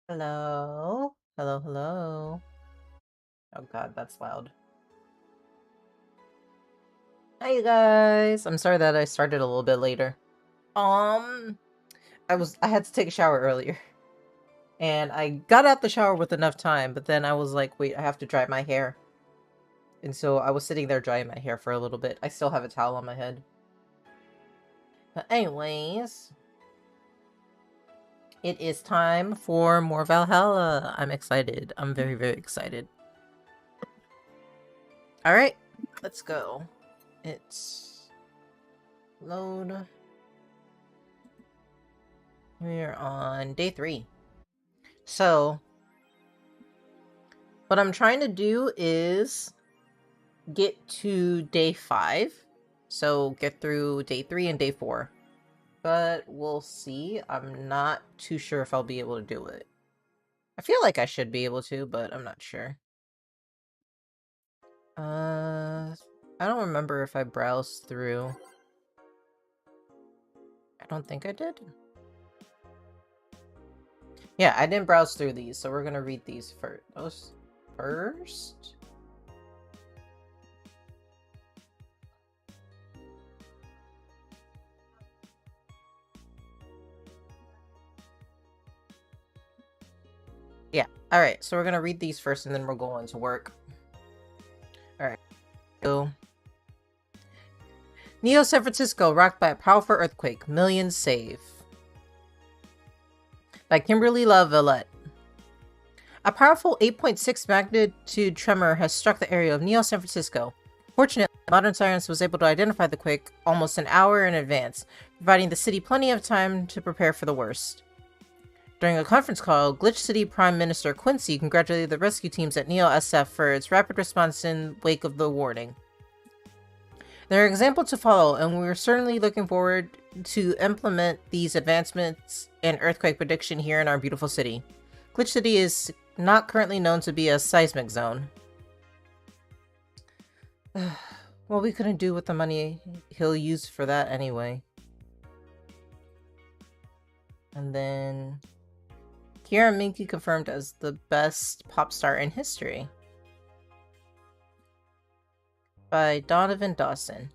Hello? Hello, hello. Oh god, that's loud. Hi, you guys! I'm sorry that I started a little bit later. I had to take a shower earlier. And I got out the shower with enough time, but then I was like, wait, I have to dry my hair. And so I was sitting there drying my hair for a little bit. I still have a towel on my head. But anyways, it is time for more Valhalla. I'm excited. I'm very, very excited. Alright, let's go. It's... load. We're on day 3. So, what I'm trying to do is get to day 5. So, get through day 3 and day 4. But we'll see. I'm not too sure if I'll be able to do it. I feel like I should be able to, but I'm not sure. I don't remember if I browsed through. I don't think I did. Yeah, I didn't browse through these, so we're gonna read these first. Yeah, alright, so we're gonna read these first and then we'll go on to work. Alright, so... Neo San Francisco rocked by a powerful earthquake. Millions save. By Kimberly LaVillette. A powerful 8.6 magnitude tremor has struck the area of Neo San Francisco. Fortunately, modern science was able to identify the quake almost an hour in advance, providing the city plenty of time to prepare for the worst. During a conference call, Glitch City Prime Minister Quincy congratulated the rescue teams at Neo SF for its rapid response in wake of the warning. They're an example to follow, and we're certainly looking forward to implement these advancements in earthquake prediction here in our beautiful city. Glitch City is not currently known to be a seismic zone. Well, we couldn't do with the money he'll use for that anyway. And then... Kira Miki confirmed as the best pop star in history. By Donovan Dawson.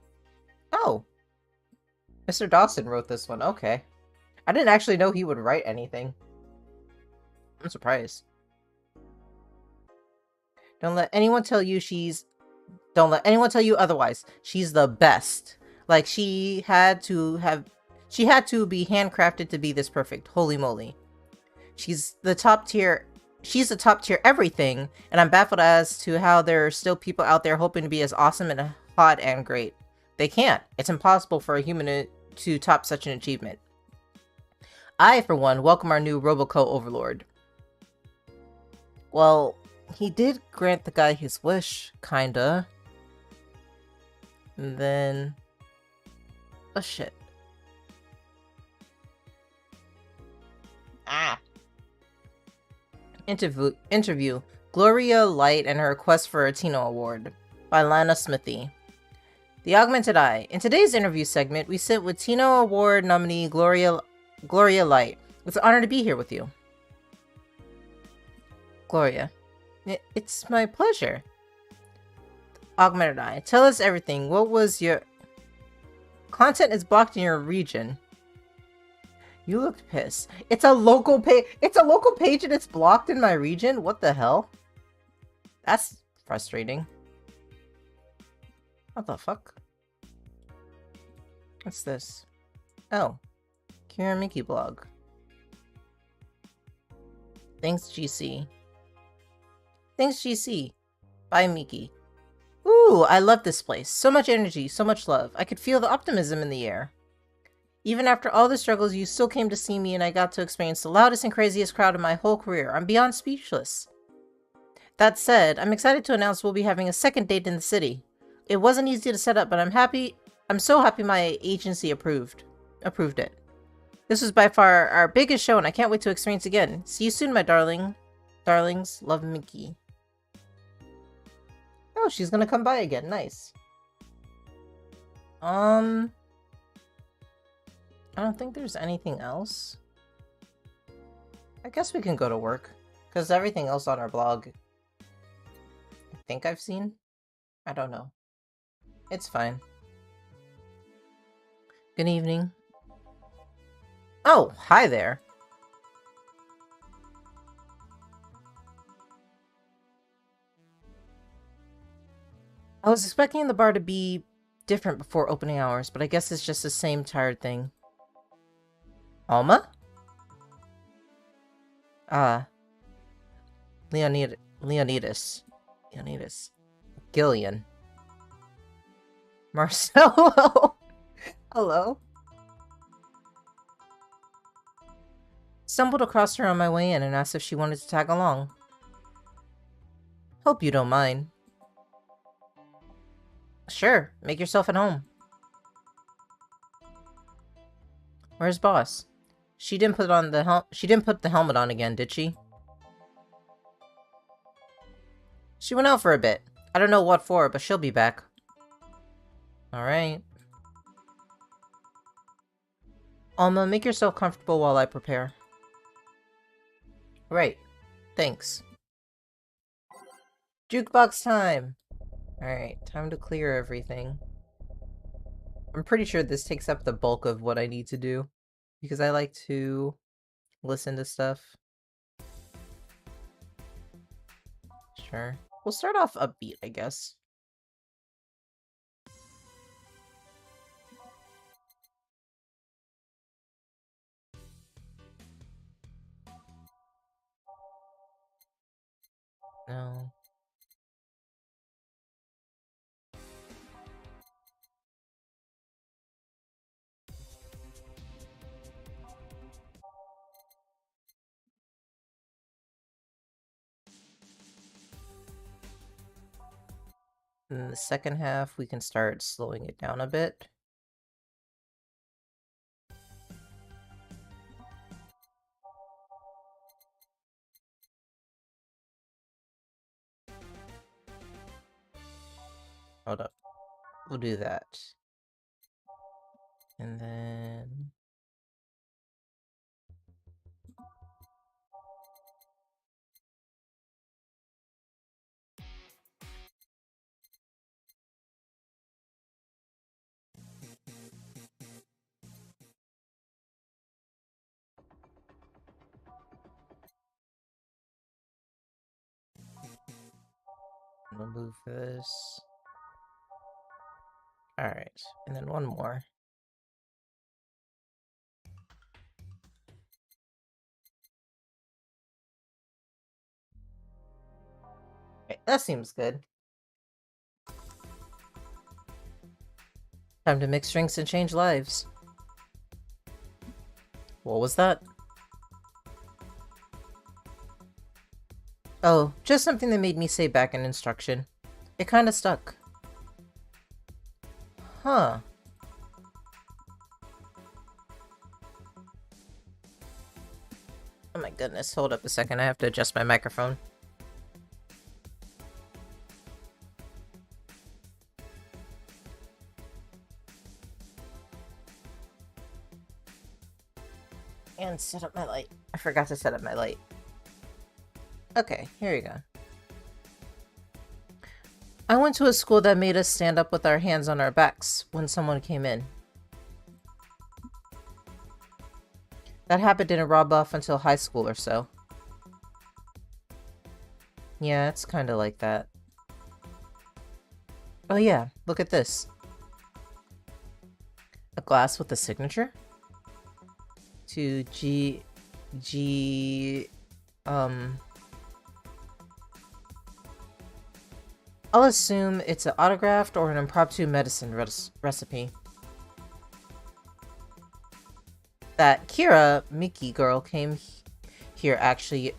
Oh! Mr. Dawson wrote this one, okay. I didn't actually know he would write anything. I'm surprised. Don't let anyone tell you otherwise. She's the best. Like, she had to be handcrafted to be this perfect. Holy moly. She's the top tier everything, and I'm baffled as to how there are still people out there hoping to be as awesome and hot and great. They can't. It's impossible for a human to top such an achievement. I, for one, welcome our new Roboco overlord. Well, he did grant the guy his wish, kinda. And then... oh shit. Ah! Interview. Gloria Light and her request for a Tino Award. By Lana Smithy. The Augmented Eye. In today's interview segment, we sit with Tino Award nominee Gloria Light. It's an honor to be here with you. Gloria. It's my pleasure. Augmented Eye. Tell us everything. What was your... Content is blocked in your region. You looked pissed. It's a local page. It's a local page and it's blocked in my region? What the hell? That's frustrating. What the fuck? What's this? Oh. Kira Miki blog. Thanks, GC. Thanks, GC. Bye, Miki. Ooh, I love this place. So much energy, so much love. I could feel the optimism in the air. Even after all the struggles, you still came to see me and I got to experience the loudest and craziest crowd in my whole career. I'm beyond speechless. That said, I'm excited to announce we'll be having a second date in the city. It wasn't easy to set up, but I'm so happy my agency approved it. This was by far our biggest show and I can't wait to experience it again. See you soon, my darlings. Love, Miki. Oh, she's gonna come by again. Nice. I don't think there's anything else. I guess we can go to work. Because everything else on our blog, I think I've seen. I don't know. It's fine. Good evening. Oh, hi there. I was expecting the bar to be different before opening hours, but I guess it's just the same tired thing. Alma? Leonidas. Gillian. Marcelo. Hello. Stumbled across her on my way in and asked if she wanted to tag along. Hope you don't mind. Sure, make yourself at home. Where's boss? She didn't put the helmet on again, did she? She went out for a bit. I don't know what for, but she'll be back. Alright. Alma, make yourself comfortable while I prepare. Right. Thanks. Jukebox time! Alright, time to clear everything. I'm pretty sure this takes up the bulk of what I need to do. Because I like to listen to stuff. Sure. We'll start off upbeat, I guess. No. In the second half, we can start slowing it down a bit. Hold up. We'll do that. And then... we'll move this. Alright, and then one more. Okay, that seems good. Time to mix drinks and change lives. What was that? Oh, just something that made me say back in instruction. It kinda stuck. Huh. Oh my goodness, hold up a second, I have to adjust my microphone. And set up my light. I forgot to set up my light. Okay, here you go. I went to a school that made us stand up with our hands on our backs when someone came in. That habit didn't rub off until high school or so. Yeah, it's kind of like that. Oh yeah, look at this. A glass with a signature? To I'll assume it's an autographed or an impromptu medicine recipe. That Miki girl came here actually.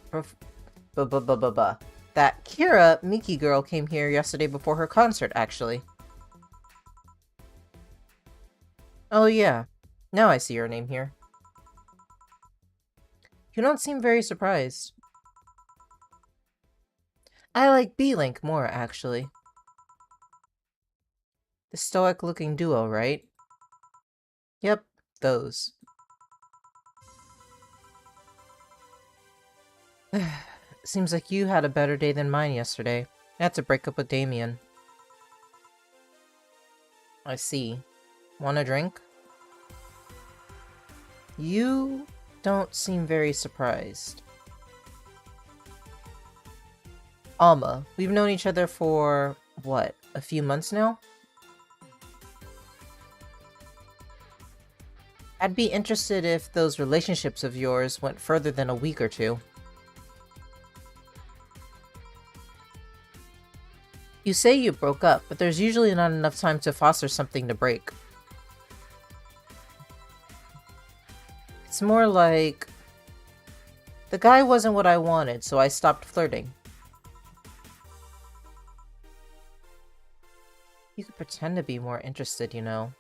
That Miki girl came here yesterday before her concert, actually. Oh yeah, now I see your name here. You don't seem very surprised. I like B-Link more, actually. The stoic-looking duo, right? Yep, those. Seems like you had a better day than mine yesterday. I had to break up with Damien. I see. Want a drink? You don't seem very surprised. Alma, we've known each other for, what, a few months now? I'd be interested if those relationships of yours went further than a week or two. You say you broke up, but there's usually not enough time to foster something to break. It's more like... the guy wasn't what I wanted, so I stopped flirting. You could pretend to be more interested, you know.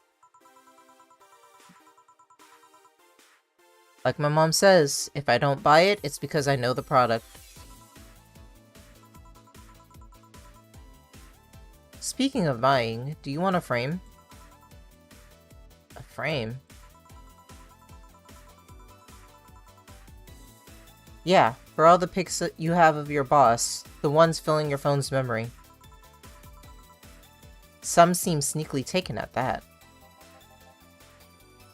Like my mom says, if I don't buy it, it's because I know the product. Speaking of buying, do you want a frame? A frame? Yeah, for all the pics that you have of your boss, the ones filling your phone's memory. Some seem sneakily taken at that.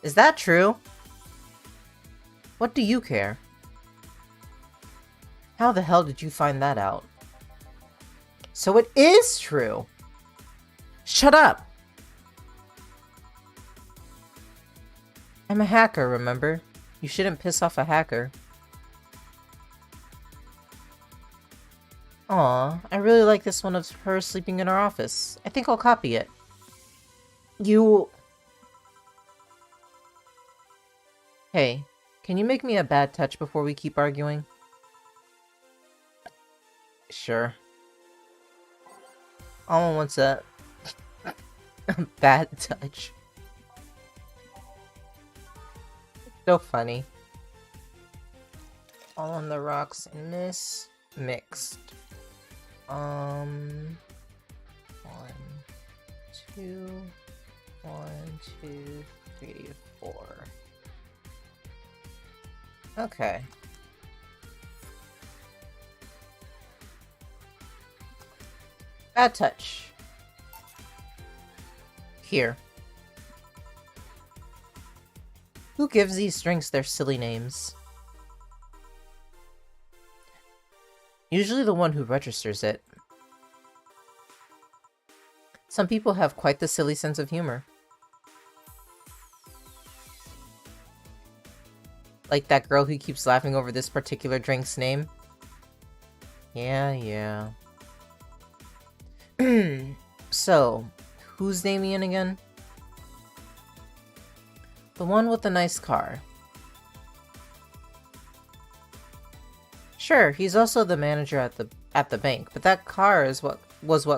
Is that true? What do you care? How the hell did you find that out? So it is true! Shut up! I'm a hacker, remember? You shouldn't piss off a hacker. Aw, I really like this one of her sleeping in our office. I think I'll copy it. You... Hey, can you make me a bad touch before we keep arguing? Sure. Alma wants a... bad touch. So funny. All on the rocks in this mixed. 1, 2, 1, 2, 3, 4. Okay. Bad touch. Here. Who gives these drinks their silly names? Usually the one who registers it. Some people have quite the silly sense of humor. Like that girl who keeps laughing over this particular drink's name. Yeah. So, who's Damien again? The one with the nice car. Sure, he's also the manager at the bank, but that car is what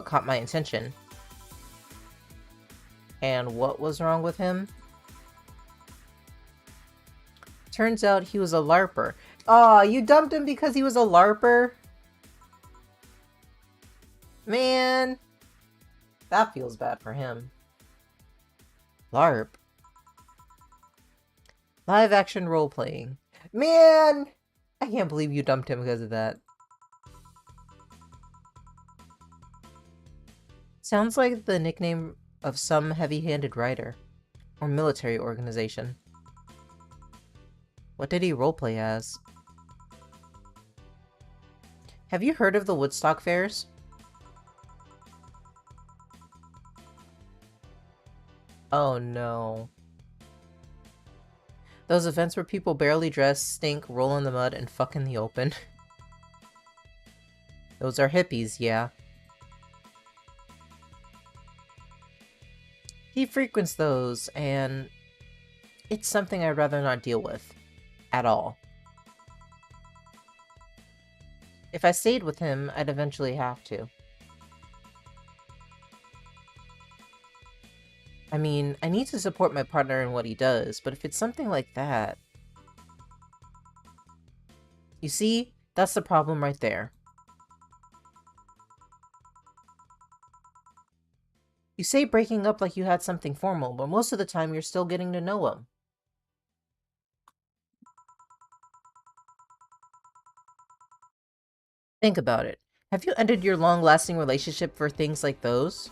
caught my attention. And what was wrong with him? Turns out he was a LARPer. Aw, you dumped him because he was a LARPer? Man, that feels bad for him. LARP. Live action role-playing. Man! I can't believe you dumped him because of that. Sounds like the nickname of some heavy-handed writer. Or military organization. What did he roleplay as? Have you heard of the Woodstock fairs? Oh no. Those events where people barely dress, stink, roll in the mud, and fuck in the open. Those are hippies, yeah. He frequents those, and it's something I'd rather not deal with. At all. If I stayed with him, I'd eventually have to. I mean, I need to support my partner in what he does, but if it's something like that... You see? That's the problem right there. You say breaking up like you had something formal, but most of the time you're still getting to know him. Think about it. Have you ended your long-lasting relationship for things like those?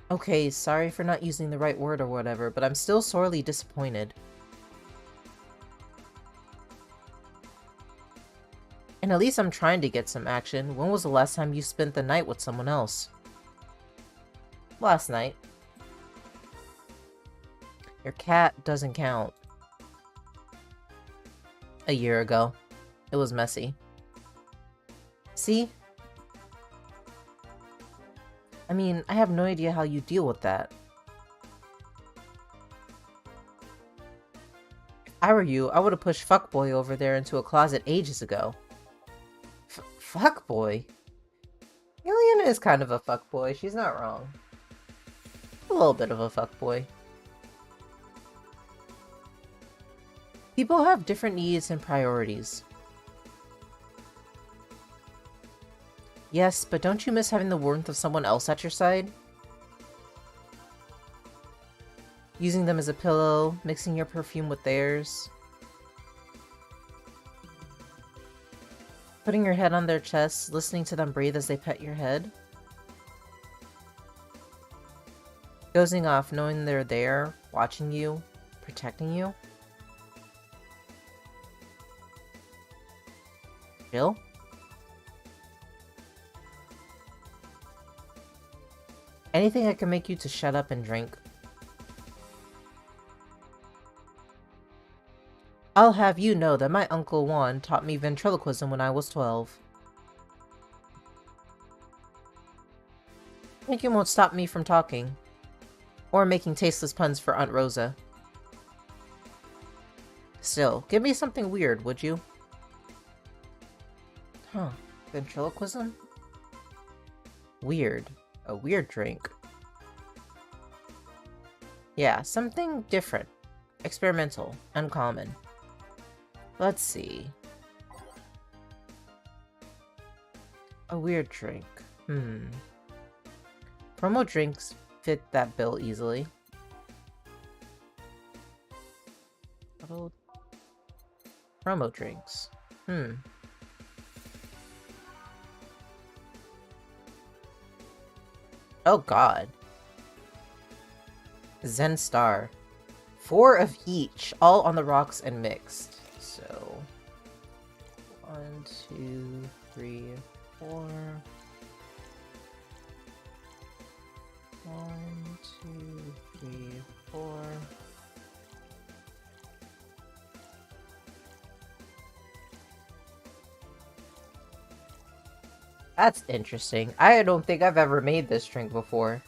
Okay, sorry for not using the right word or whatever, but I'm still sorely disappointed. And at least I'm trying to get some action. When was the last time you spent the night with someone else? Last night. Your cat doesn't count. A year ago. It was messy. See? I mean, I have no idea how you deal with that. If I were you, I would have pushed Fuckboy over there into a closet ages ago. Fuckboy? Alien is kind of a fuckboy, she's not wrong. A little bit of a fuckboy. People have different needs and priorities. Yes, but don't you miss having the warmth of someone else at your side? Using them as a pillow, mixing your perfume with theirs. Putting your head on their chest, listening to them breathe as they pet your head. Dozing off, knowing they're there, watching you, protecting you. Jill? Anything that can make you to shut up and drink. I'll have you know that my Uncle Juan taught me ventriloquism when I was 12. I think it won't stop me from talking. Or making tasteless puns for Aunt Rosa. Still, give me something weird, would you? Huh. Ventriloquism? Weird. A weird drink. Yeah, something different. Experimental. Uncommon. Let's see. A weird drink. Promo drinks fit that bill easily. Bottled promo drinks. Oh god. Zen Star. 4 of each, all on the rocks and mixed. So 1, 2, 3, 4. 1, 2, 3, 4. That's interesting. I don't think I've ever made this drink before.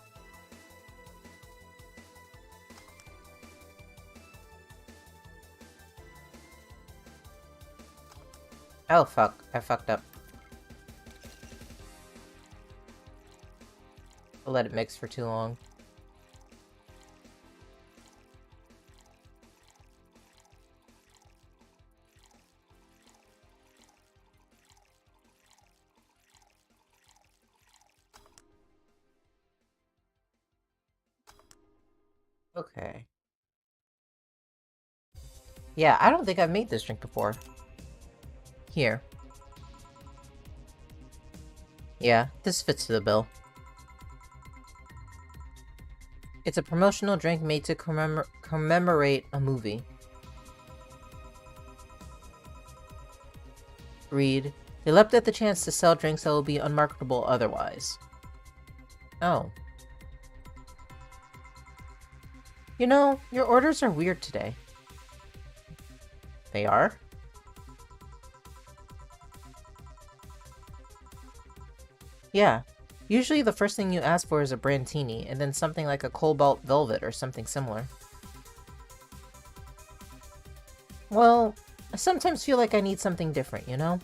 Oh fuck, I fucked up. I'll let it mix for too long. Okay. Yeah, I don't think I've made this drink before. Here. Yeah, this fits the bill. It's a promotional drink made to commemorate a movie. Read. They leapt at the chance to sell drinks that will be unmarketable otherwise. Oh. You know, your orders are weird today. They are? Yeah. Usually the first thing you ask for is a Brandtini, and then something like a Cobalt Velvet or something similar. Well, I sometimes feel like I need something different, you know?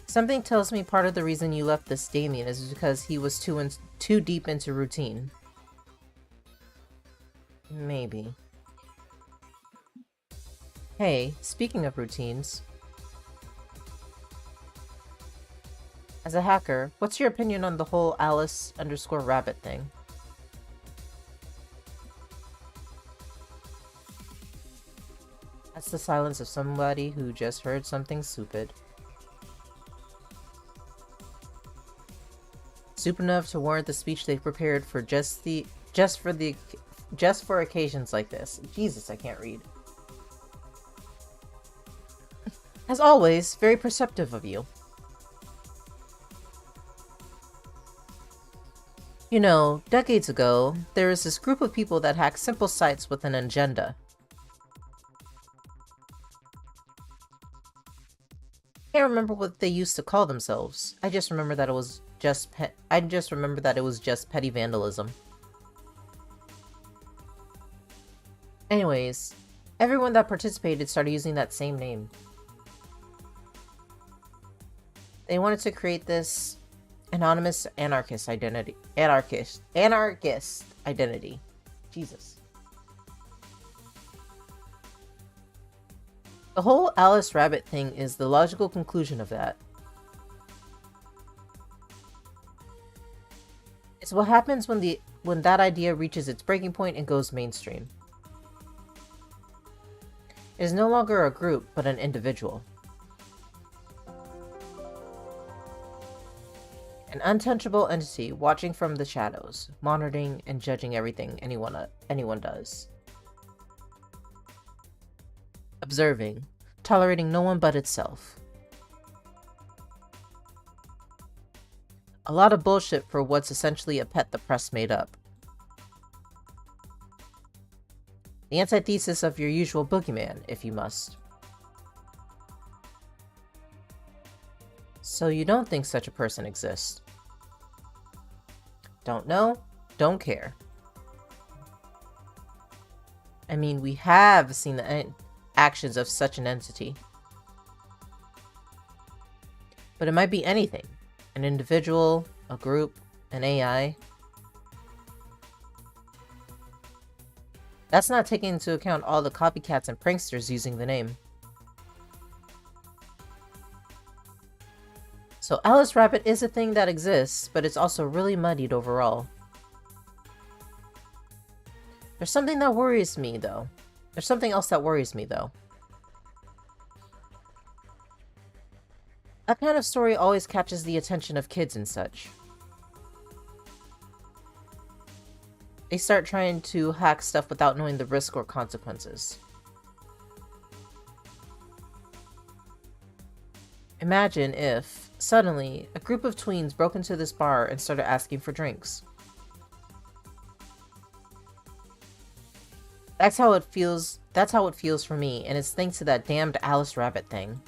Something tells me part of the reason you left this Damien is because he was too deep into routine. Maybe. Hey, speaking of routines. As a hacker, what's your opinion on the whole Alice_Rabbit thing? That's the silence of somebody who just heard something stupid. Stupid enough to warrant the speech they prepared for just for occasions like this. Jesus, I can't read. As always, very perceptive of you. You know, decades ago, there was this group of people that hacked simple sites with an agenda. I can't remember what they used to call themselves. I just remember that it was just petty vandalism. Anyways, everyone that participated started using that same name. They wanted to create this anonymous anarchist identity. Anarchist identity. Jesus. The whole Alice Rabbit thing is the logical conclusion of that. It's what happens when that idea reaches its breaking point and goes mainstream. It is no longer a group, but an individual. An untouchable entity watching from the shadows, monitoring and judging everything anyone does. Observing, tolerating no one but itself. A lot of bullshit for what's essentially a pet the press made up. The antithesis of your usual boogeyman, if you must. So you don't think such a person exists? Don't know? Don't care. I mean, we have seen the actions of such an entity. But it might be anything. An individual, a group, an AI. That's not taking into account all the copycats and pranksters using the name. So Alice Rabbit is a thing that exists, but it's also really muddied overall. There's something that worries me, though. There's something else that worries me, though. That kind of story always catches the attention of kids and such. They start trying to hack stuff without knowing the risk or consequences. Imagine if, suddenly, a group of tweens broke into this bar and started asking for drinks. That's how it feels for me, and it's thanks to that damned Alice Rabbit thing.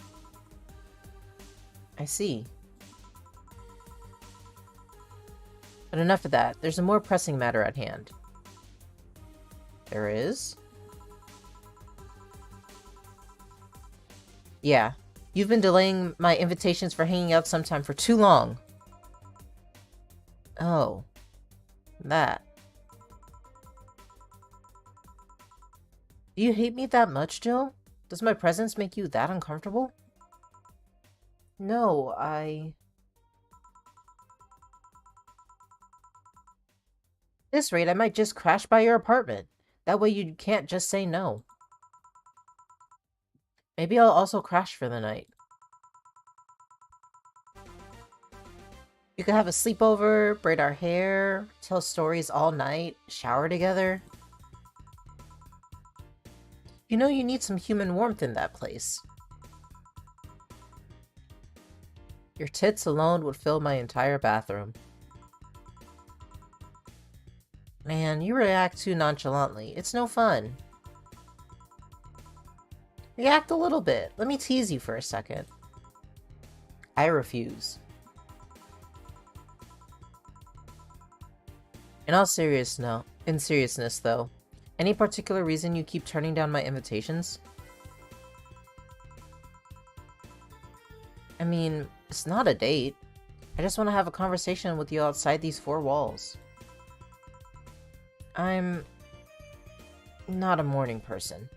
I see. But enough of that. There's a more pressing matter at hand. There is? Yeah. You've been delaying my invitations for hanging out sometime for too long. Oh. That. Do you hate me that much, Jill? Does my presence make you that uncomfortable? No, this rate, I might just crash by your apartment. That way you can't just say no. Maybe I'll also crash for the night. You could have a sleepover, braid our hair, tell stories all night, shower together. You know you need some human warmth in that place. Your tits alone would fill my entire bathroom. Man, you react too nonchalantly. It's no fun. React a little bit. Let me tease you for a second. I refuse. In seriousness though, any particular reason you keep turning down my invitations? I mean, it's not a date. I just want to have a conversation with you outside these four walls. I'm not a morning person.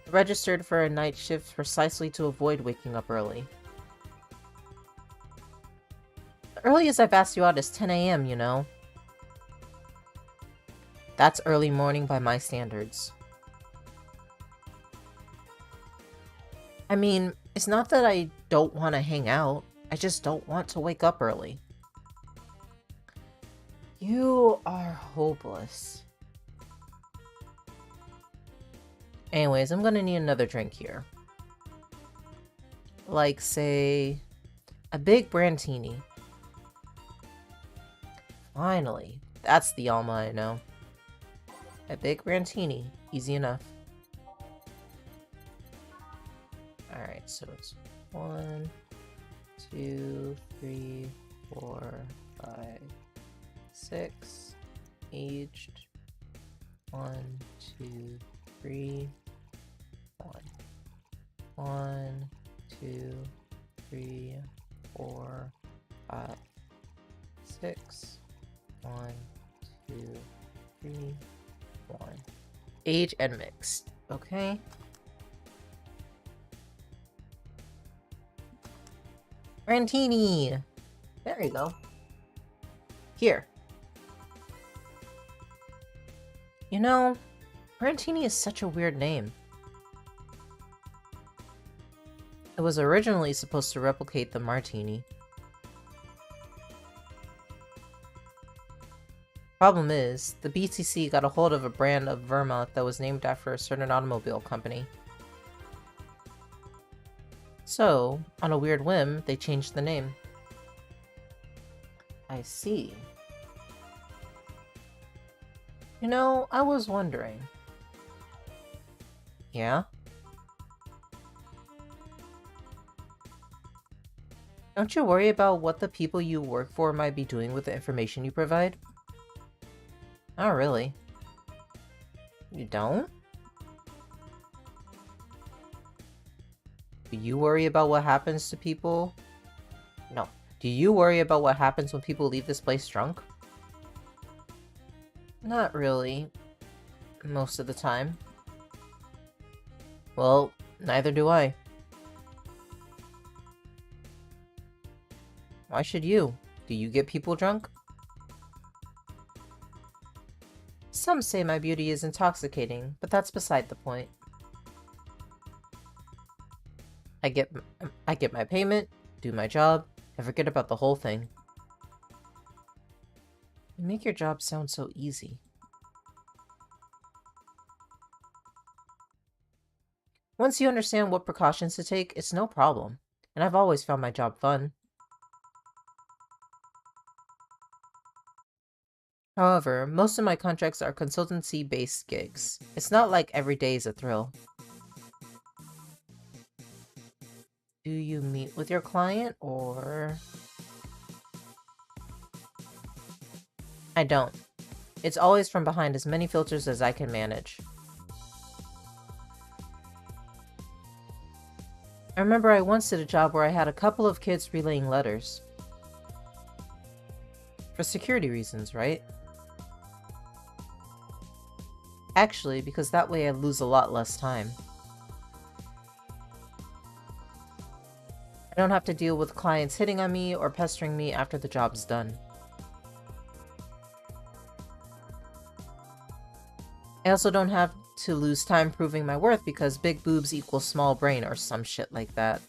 I registered for a night shift precisely to avoid waking up early. The earliest I've asked you out is 10 AM, you know? That's early morning by my standards. I mean, it's not that I don't want to hang out. I just don't want to wake up early. You are hopeless. Anyways, I'm gonna need another drink here. Like, say, a big brandtini. Finally, that's the Alma I know. A big brandtini, easy enough. Alright, so it's 1, 2, 3, 4, 5, 6, aged. 1, 2, 3, 1. 1, 2, 3, 4, 5, 6. 1, 2, 3, 1. Age and mixed. Okay. Brantini! There you go. Here. You know, Brantini is such a weird name. It was originally supposed to replicate the martini. Problem is, the BTC got a hold of a brand of Vermouth that was named after a certain automobile company. So, on a weird whim, they changed the name. I see. You know, I was wondering. Yeah? Don't you worry about what the people you work for might be doing with the information you provide? Not really. You don't? Do you worry about what happens to people? No. Do you worry about what happens when people leave this place drunk? Not really. Most of the time. Well, neither do I. Why should you? Do you get people drunk? Some say my beauty is intoxicating, but that's beside the point. I get my payment, do my job, and forget about the whole thing. You make your job sound so easy. Once you understand what precautions to take, it's no problem, and I've always found my job fun. However, most of my contracts are consultancy-based gigs. It's not like every day is a thrill. Do you meet with your client, or...? I don't. It's always from behind as many filters as I can manage. I remember I once did a job where I had a couple of kids relaying letters. For security reasons, right? Actually, because that way I lose a lot less time. I don't have to deal with clients hitting on me or pestering me after the job's done. I also don't have to lose time proving my worth because big boobs equals small brain or some shit like that.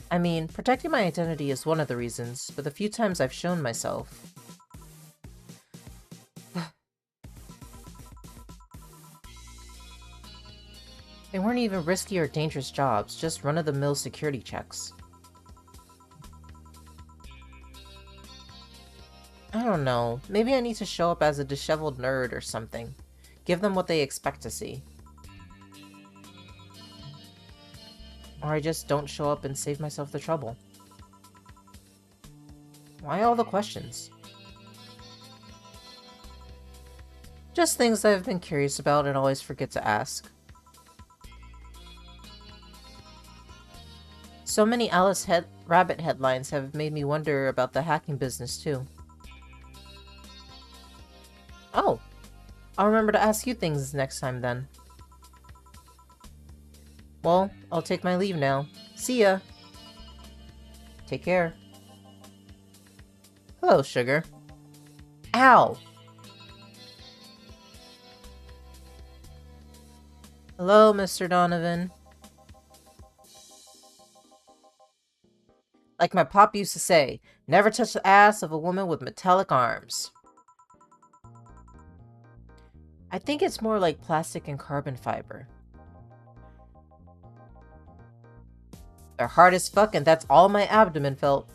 I mean, protecting my identity is one of the reasons, but the few times I've shown myself... They weren't even risky or dangerous jobs, just run-of-the-mill security checks. I don't know, maybe I need to show up as a disheveled nerd or something. Give them what they expect to see. Or I just don't show up and save myself the trouble. Why all the questions? Just things I've been curious about and always forget to ask. So many Rabbit headlines have made me wonder about the hacking business too. Oh, I'll remember to ask you things next time then. Well, I'll take my leave now. See ya! Take care. Hello, sugar. Ow! Hello, Mr. Donovan. Like my pop used to say, never touch the ass of a woman with metallic arms. I think it's more like plastic and carbon fiber. They're hard as fuck and that's all my abdomen felt.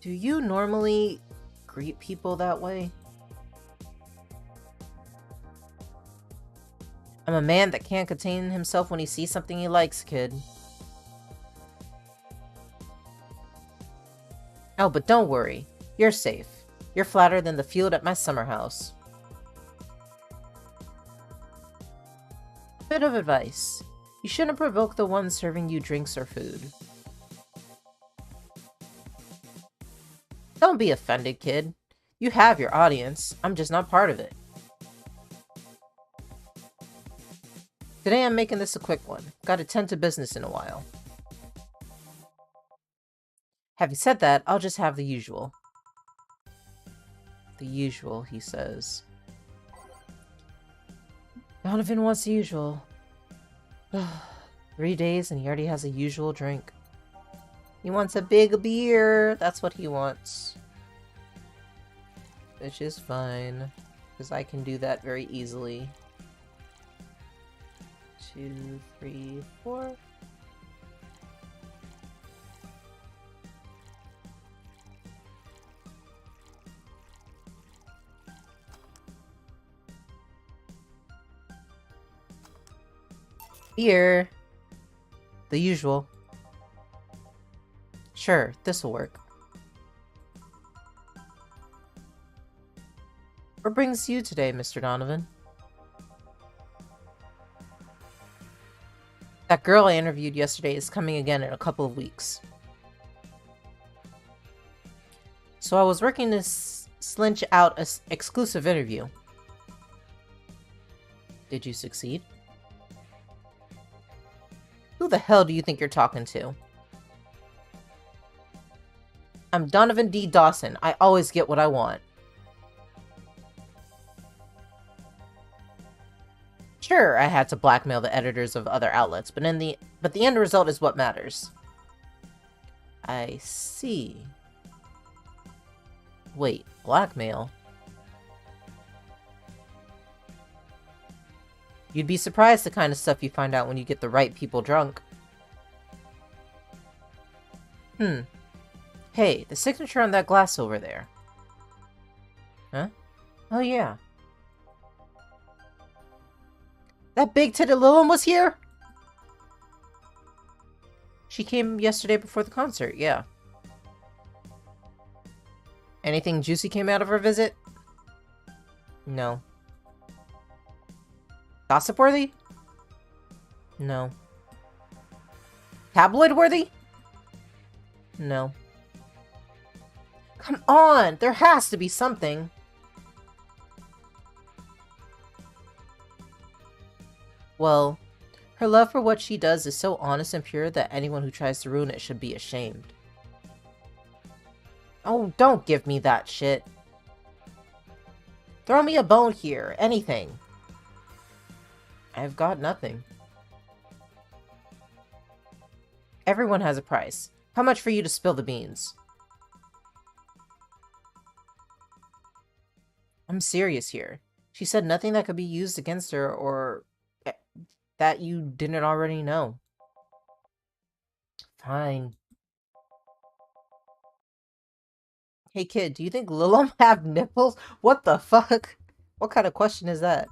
Do you normally greet people that way? I'm a man that can't contain himself when he sees something he likes, kid. Oh, but don't worry. You're safe. You're flatter than the field at my summer house. Bit of advice. You shouldn't provoke the ones serving you drinks or food. Don't be offended, kid. You have your audience. I'm just not part of it. Today I'm making this a quick one. Gotta tend to business in a while. Having said that, I'll just have the usual. The usual, he says. Donovan wants the usual. 3 days and he already has a usual drink. He wants a big beer. That's what he wants. Which is fine. Because I can do that very easily. 2, 3, 4. Beer. The usual. Sure, this'll work. What brings you today, Mr. Donovan? That girl I interviewed yesterday is coming again in a couple of weeks. So I was working to slinch out an exclusive interview. Did you succeed? Who the hell do you think you're talking to? I'm Donovan D. Dawson. I always get what I want. Sure, I had to blackmail the editors of other outlets, but the end result is what matters. I see. Wait, blackmail? You'd be surprised the kind of stuff you find out when you get the right people drunk. Hey, the signature on that glass over there. Huh? Oh yeah. That big-titted Lillian was here? She came yesterday before the concert, yeah. Anything juicy came out of her visit? No. Gossip-worthy? No. Tabloid-worthy? No. Come on! There has to be something! Well, her love for what she does is so honest and pure that anyone who tries to ruin it should be ashamed. Oh, don't give me that shit. Throw me a bone here. Anything. I've got nothing. Everyone has a price. How much for you to spill the beans? I'm serious here. She said nothing that could be used against her or that you didn't already know. Fine. Hey kid, do you think Lilum have nipples? What the fuck? What kind of question is that?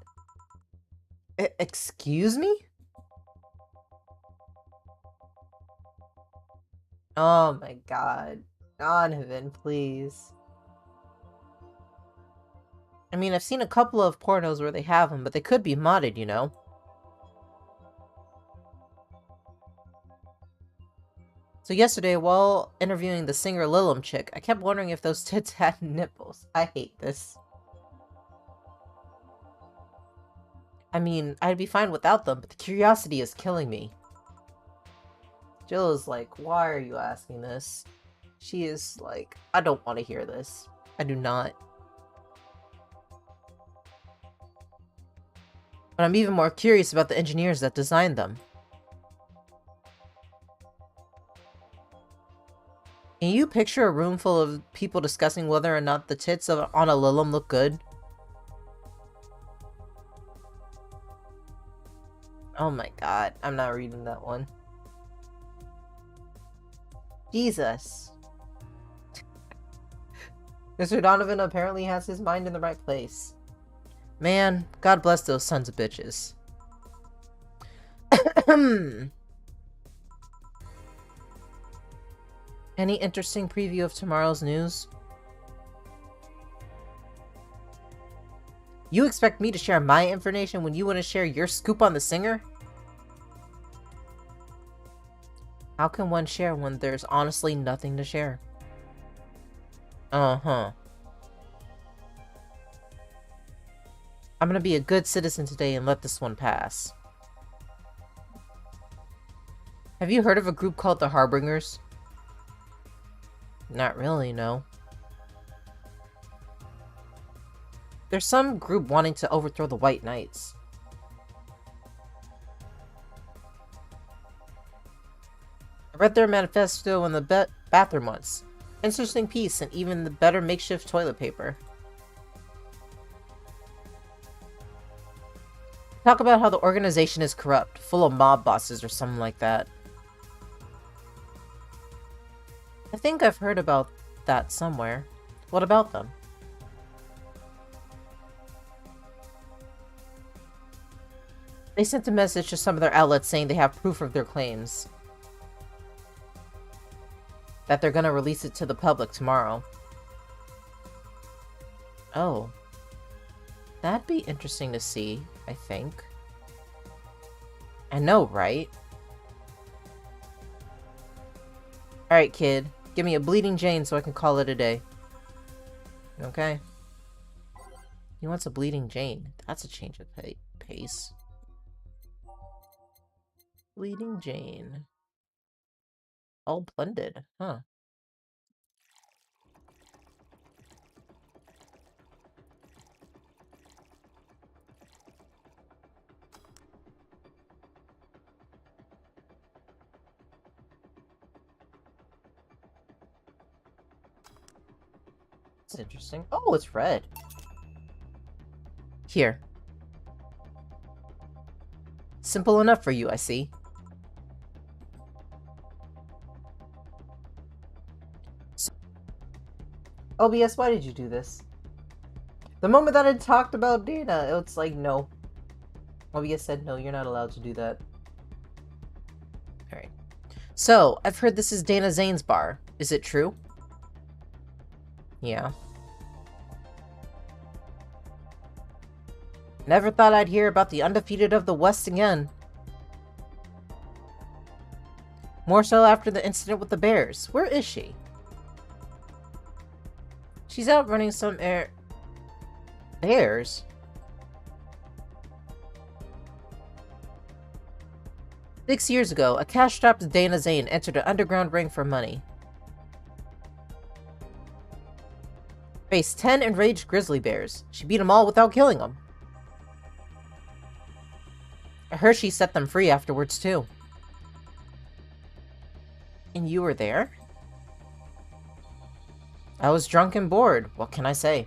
Excuse me? Oh my god. Donovan, please. I mean, I've seen a couple of pornos where they have them, but they could be modded, you know? So yesterday, while interviewing the singer Lilum chick, I kept wondering if those tits had nipples. I hate this. I mean, I'd be fine without them, but the curiosity is killing me. Jill is like, why are you asking this? She is like, I don't want to hear this. I do not. But I'm even more curious about the engineers that designed them. Can you picture a room full of people discussing whether or not the tits on a Lilum look good? Oh my god, I'm not reading that one. Jesus. Mr. Donovan apparently has his mind in the right place. Man, God bless those sons of bitches. Any interesting preview of tomorrow's news? You expect me to share my information when you want to share your scoop on the singer? How can one share when there's honestly nothing to share? Uh-huh. I'm gonna be a good citizen today and let this one pass. Have you heard of a group called the Harbingers? Not really, no. There's some group wanting to overthrow the White Knights. I read their manifesto in the bathroom once. Interesting piece, and even the better makeshift toilet paper. Talk about how the organization is corrupt, full of mob bosses or something like that. I think I've heard about that somewhere. What about them? They sent a message to some of their outlets saying they have proof of their claims. That they're gonna release it to the public tomorrow. Oh. That'd be interesting to see, I think. I know, right? Alright, kid. Give me a bleeding Jane so I can call it a day. Okay. He wants a bleeding Jane. That's a change of pace. Bleeding Jane. All blended, huh? That's interesting. Oh, it's red. Here. Simple enough for you, I see. OBS, why did you do this? The moment that I talked about Dana, it's like, no. OBS said, no, you're not allowed to do that. Alright. So, I've heard this is Dana Zane's bar. Is it true? Yeah. Never thought I'd hear about the undefeated of the West again. More so after the incident with the bears. Where is she? She's out running some bears? Six years ago, a cash-strapped Dana Zane entered an underground ring for money. Faced 10 enraged grizzly bears. She beat them all without killing them. I heard she set them free afterwards, too. And you were there? I was drunk and bored. What can I say?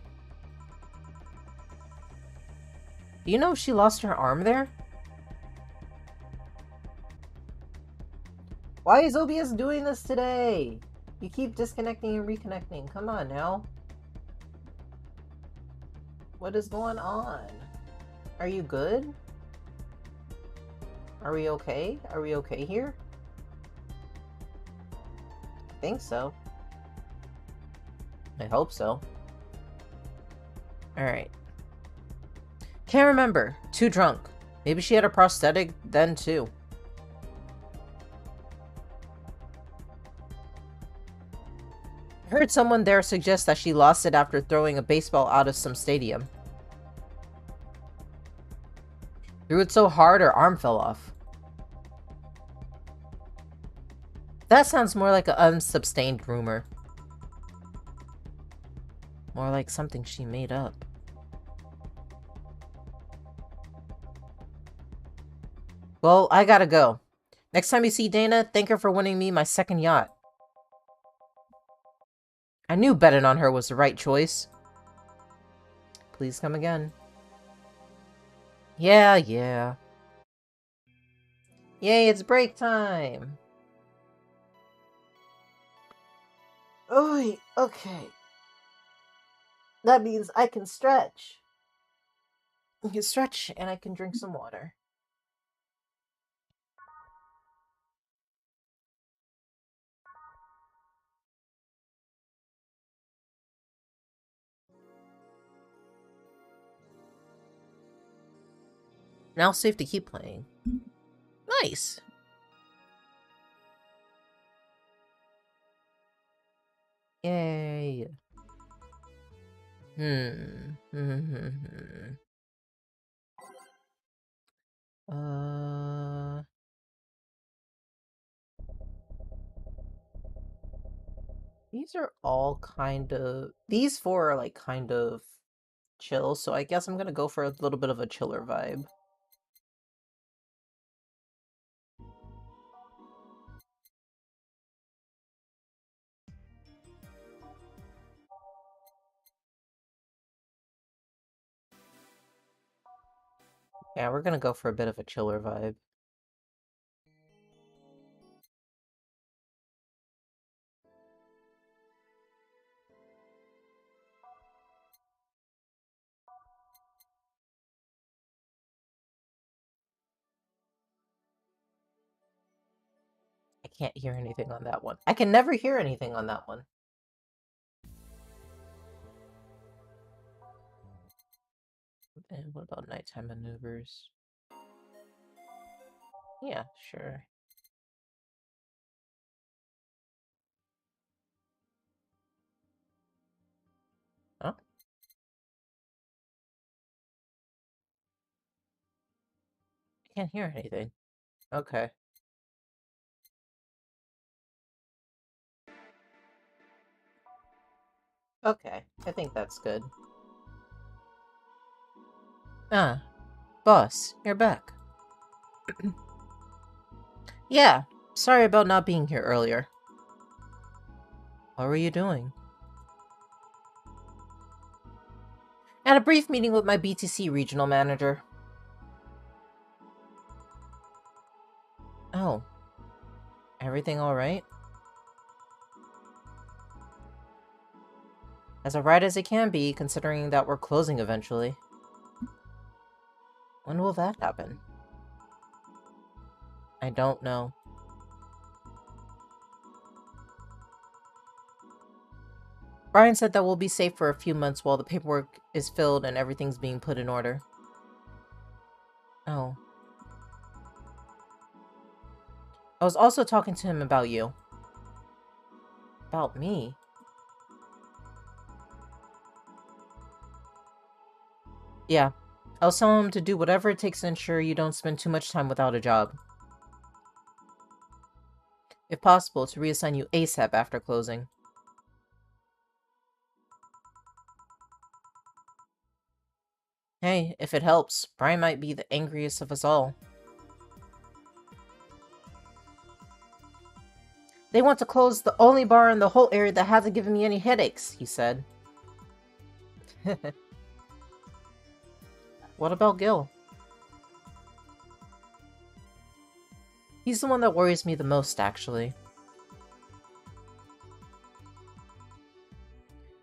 Do you know if she lost her arm there? Why is OBS doing this today? You keep disconnecting and reconnecting. Come on now. What is going on? Are you good? Are we okay? Are we okay here? I think so. I hope so. Alright. Can't remember. Too drunk. Maybe she had a prosthetic then too. I heard someone there suggest that she lost it after throwing a baseball out of some stadium. Threw it so hard her arm fell off. That sounds more like an unsubstantiated rumor. More like something she made up. Well, I gotta go. Next time you see Dana, thank her for winning me my second yacht. I knew betting on her was the right choice. Please come again. Yeah. Yay, it's break time! Oh, okay. That means I can stretch. I can stretch and I can drink some water. Now safe to keep playing. Nice! Yay! These are all kind of... These four are, like, kind of chill, so I guess I'm gonna go for a little bit of a chiller vibe. Yeah, we're gonna go for a bit of a chiller vibe. I can't hear anything on that one. I can never hear anything on that one. And what about nighttime maneuvers? Yeah, sure. Huh? I can't hear anything. Okay. Okay, I think that's good. Ah, boss, you're back. Yeah, sorry about not being here earlier. What were you doing? I had a brief meeting with my BTC regional manager. Oh. Everything alright? As alright as it can be, considering that we're closing eventually. When will that happen? I don't know. Brian said that we'll be safe for a few months while the paperwork is filled and everything's being put in order. Oh. I was also talking to him about you. About me? Yeah. I was telling him to do whatever it takes to ensure you don't spend too much time without a job. If possible, to reassign you ASAP after closing. Hey, if it helps, Brian might be the angriest of us all. They want to close the only bar in the whole area that hasn't given me any headaches, he said. What about Gil? He's the one that worries me the most, actually.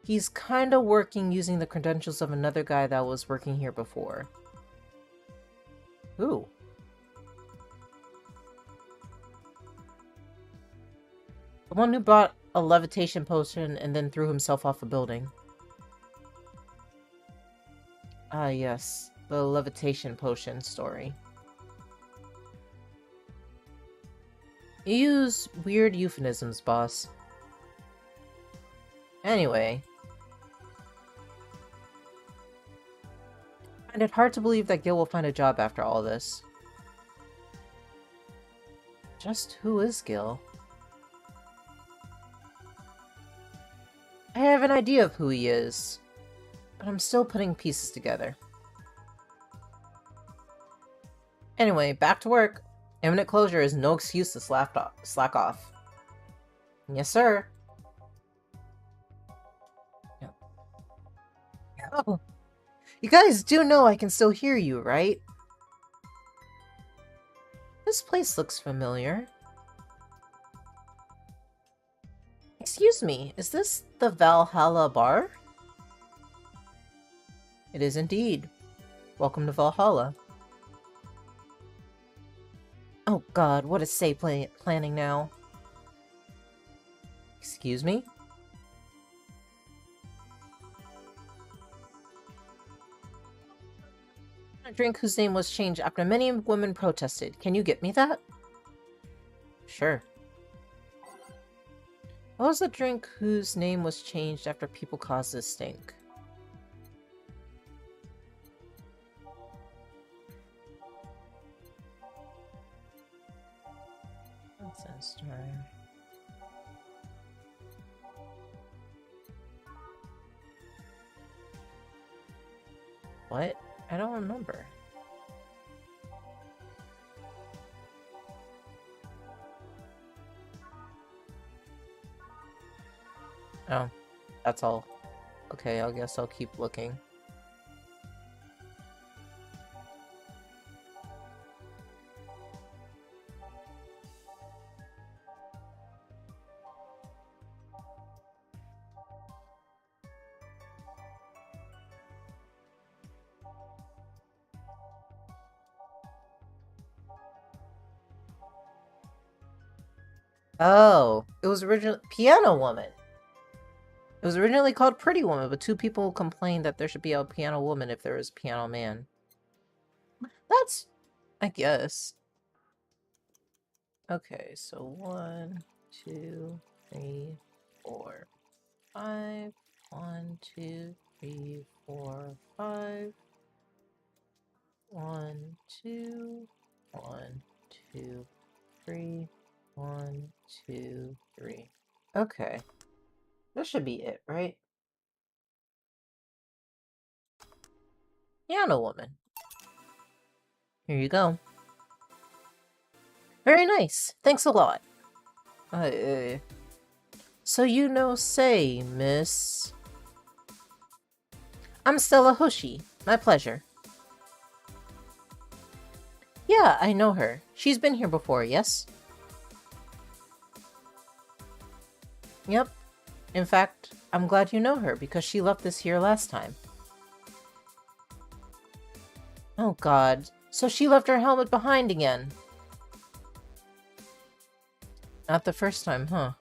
He's kinda working using the credentials of another guy that was working here before. Who? The one who bought a levitation potion and then threw himself off a building. Ah, yes. The levitation potion story. You use weird euphemisms, boss. Anyway. I find it hard to believe that Gil will find a job after all this. Just who is Gil? I have an idea of who he is, but I'm still putting pieces together. Anyway, back to work. Imminent closure is no excuse to slack off. Yes, sir. Yep. Oh, you guys do know I can still hear you, right? This place looks familiar. Excuse me, is this the Valhalla bar? It is indeed. Welcome to Valhalla. Oh god, what is Say planning now? Excuse me? A drink whose name was changed after many women protested. Can you get me that? Sure. What was the drink whose name was changed after people caused this stink? Nonsense story. What? I don't remember. Oh, that's all. Okay, I guess I'll keep looking. Oh, it was originally Piano Woman. It was originally called Pretty Woman, but two people complained that there should be a piano woman if there was a piano man. That's, I guess. Okay, so 1, 2, 3, 4, 5. 1, 2, 3, 4, 5. 1, 2, 1, 2, 3. 1, 2, 3. Okay. This should be it, right? Piano Woman. Here you go. Very nice. Thanks a lot. So you know Say, miss. I'm Stella Hoshi. My pleasure. Yeah, I know her. She's been here before, yes? Yep. In fact, I'm glad you know her, because she left this here last time. Oh god. So she left her helmet behind again. Not the first time, huh?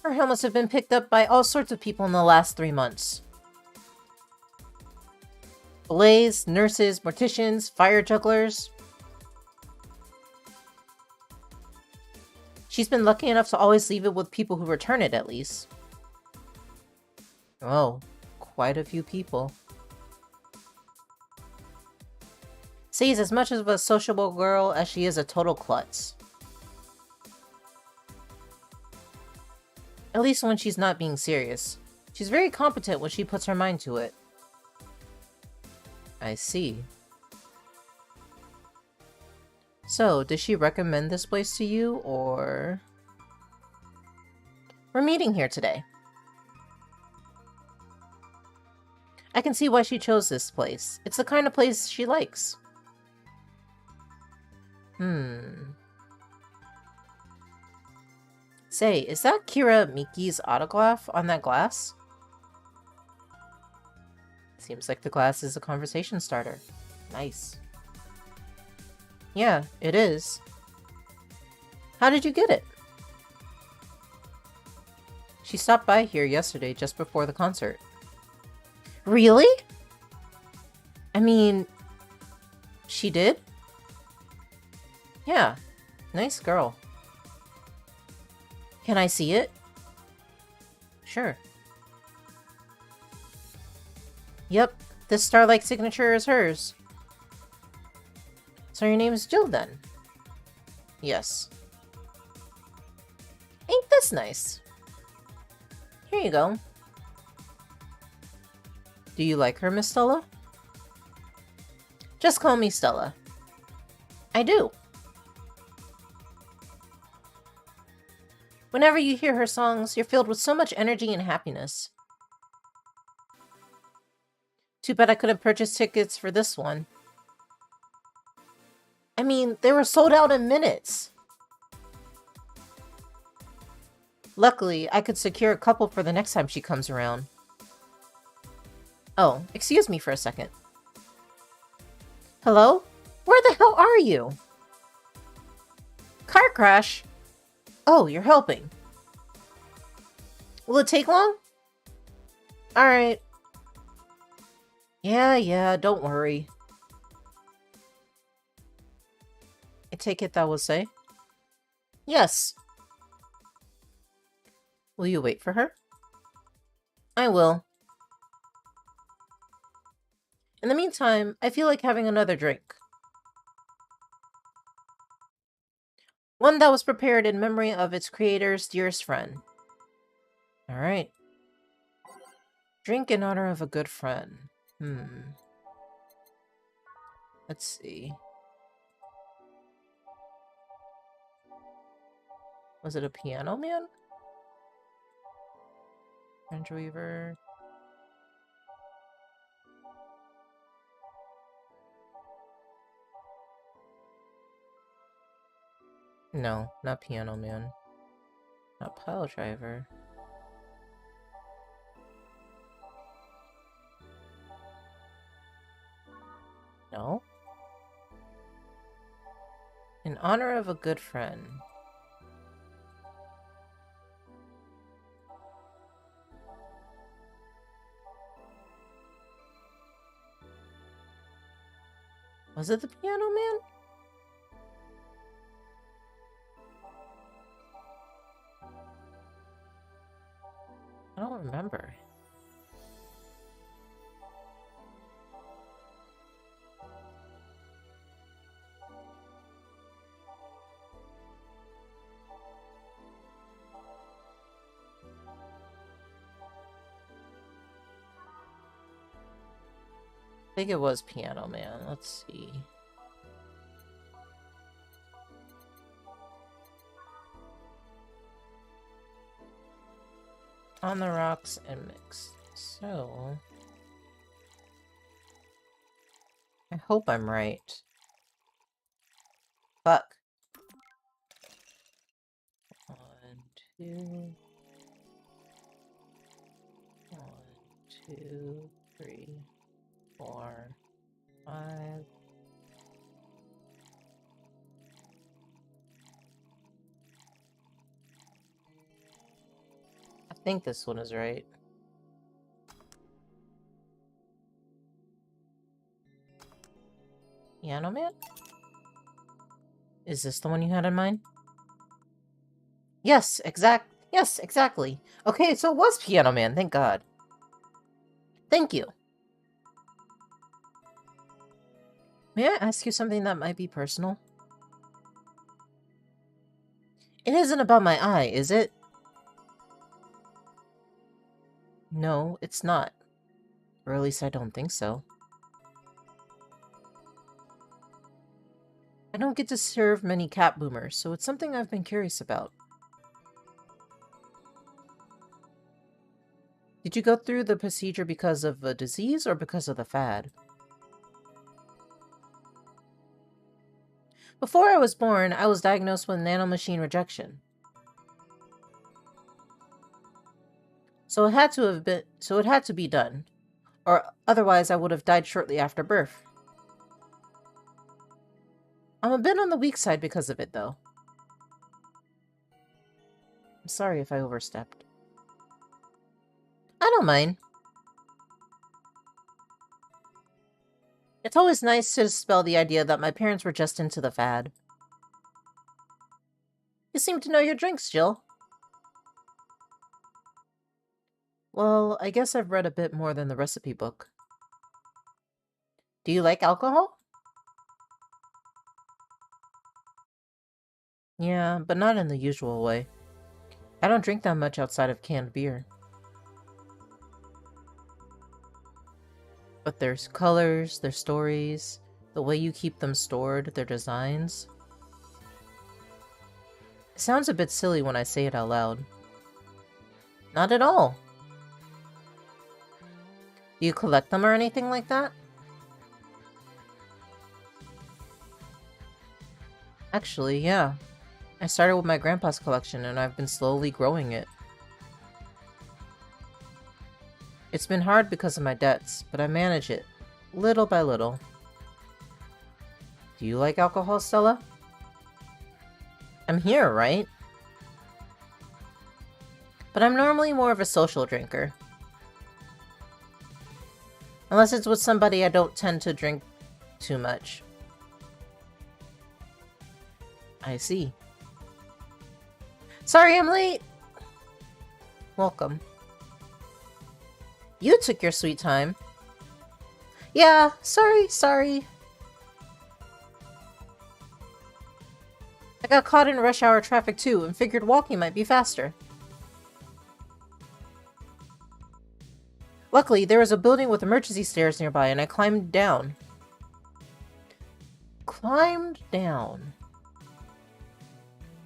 Her helmets have been picked up by all sorts of people in the last 3 months. Blaze, nurses, morticians, fire jugglers. She's been lucky enough to always leave it with people who return it, at least. Oh, quite a few people. Say's as much of a sociable girl as she is a total klutz. At least when she's not being serious. She's very competent when she puts her mind to it. I see. So, did she recommend this place to you, or... We're meeting here today. I can see why she chose this place. It's the kind of place she likes. Say, is that Kira Miki's autograph on that glass? Seems like the glass is a conversation starter. Nice. Yeah, it is. How did you get it? She stopped by here yesterday just before the concert. Really? I mean, she did? Yeah, nice girl. Can I see it? Sure. Yep, this star-like signature is hers. So your name is Jill, then? Yes. Ain't this nice? Here you go. Do you like her, Miss Stella? Just call me Stella. I do. Whenever you hear her songs, you're filled with so much energy and happiness. Too bad I couldn't purchase tickets for this one. I mean, they were sold out in minutes. Luckily, I could secure a couple for the next time she comes around. Oh, excuse me for a second. Hello? Where the hell are you? Car crash? Oh, you're helping. Will it take long? Alright. Yeah, don't worry. I take it that will say? Yes. Will you wait for her? I will. In the meantime, I feel like having another drink. One that was prepared in memory of its creator's dearest friend. Alright. Drink in honor of a good friend. Let's see. Was it a piano man? French Weaver. No, not piano man. Not pile driver. No? In honor of a good friend. Was it the piano man? I don't remember. I think it was Piano Man. Let's see. On the rocks and mixed. So... I hope I'm right. Fuck. 1, 2... 1, 2, 3... 4, 5. I think this one is right. Piano Man? Is this the one you had in mind? Yes, exactly. Okay, so it was Piano Man, thank God. Thank you. May I ask you something that might be personal? It isn't about my eye, is it? No, it's not. Or at least I don't think so. I don't get to serve many cat boomers, so it's something I've been curious about. Did you go through the procedure because of a disease or because of the fad? Before I was born, I was diagnosed with nanomachine rejection. So it had to be done. Or otherwise I would have died shortly after birth. I'm a bit on the weak side because of it, though. I'm sorry if I overstepped. I don't mind. It's always nice to dispel the idea that my parents were just into the fad. You seem to know your drinks, Jill. Well, I guess I've read a bit more than the recipe book. Do you like alcohol? Yeah, but not in the usual way. I don't drink that much outside of canned beer. But there's colors, their stories, the way you keep them stored, their designs. It sounds a bit silly when I say it out loud. Not at all. Do you collect them or anything like that? Actually, yeah. I started with my grandpa's collection and I've been slowly growing it. It's been hard because of my debts, but I manage it, little by little. Do you like alcohol, Stella? I'm here, right? But I'm normally more of a social drinker. Unless it's with somebody I don't tend to drink too much. I see. Sorry I'm late! Welcome. You took your sweet time. Yeah, sorry. I got caught in rush hour traffic too, and figured walking might be faster. Luckily, there was a building with emergency stairs nearby, and I climbed down.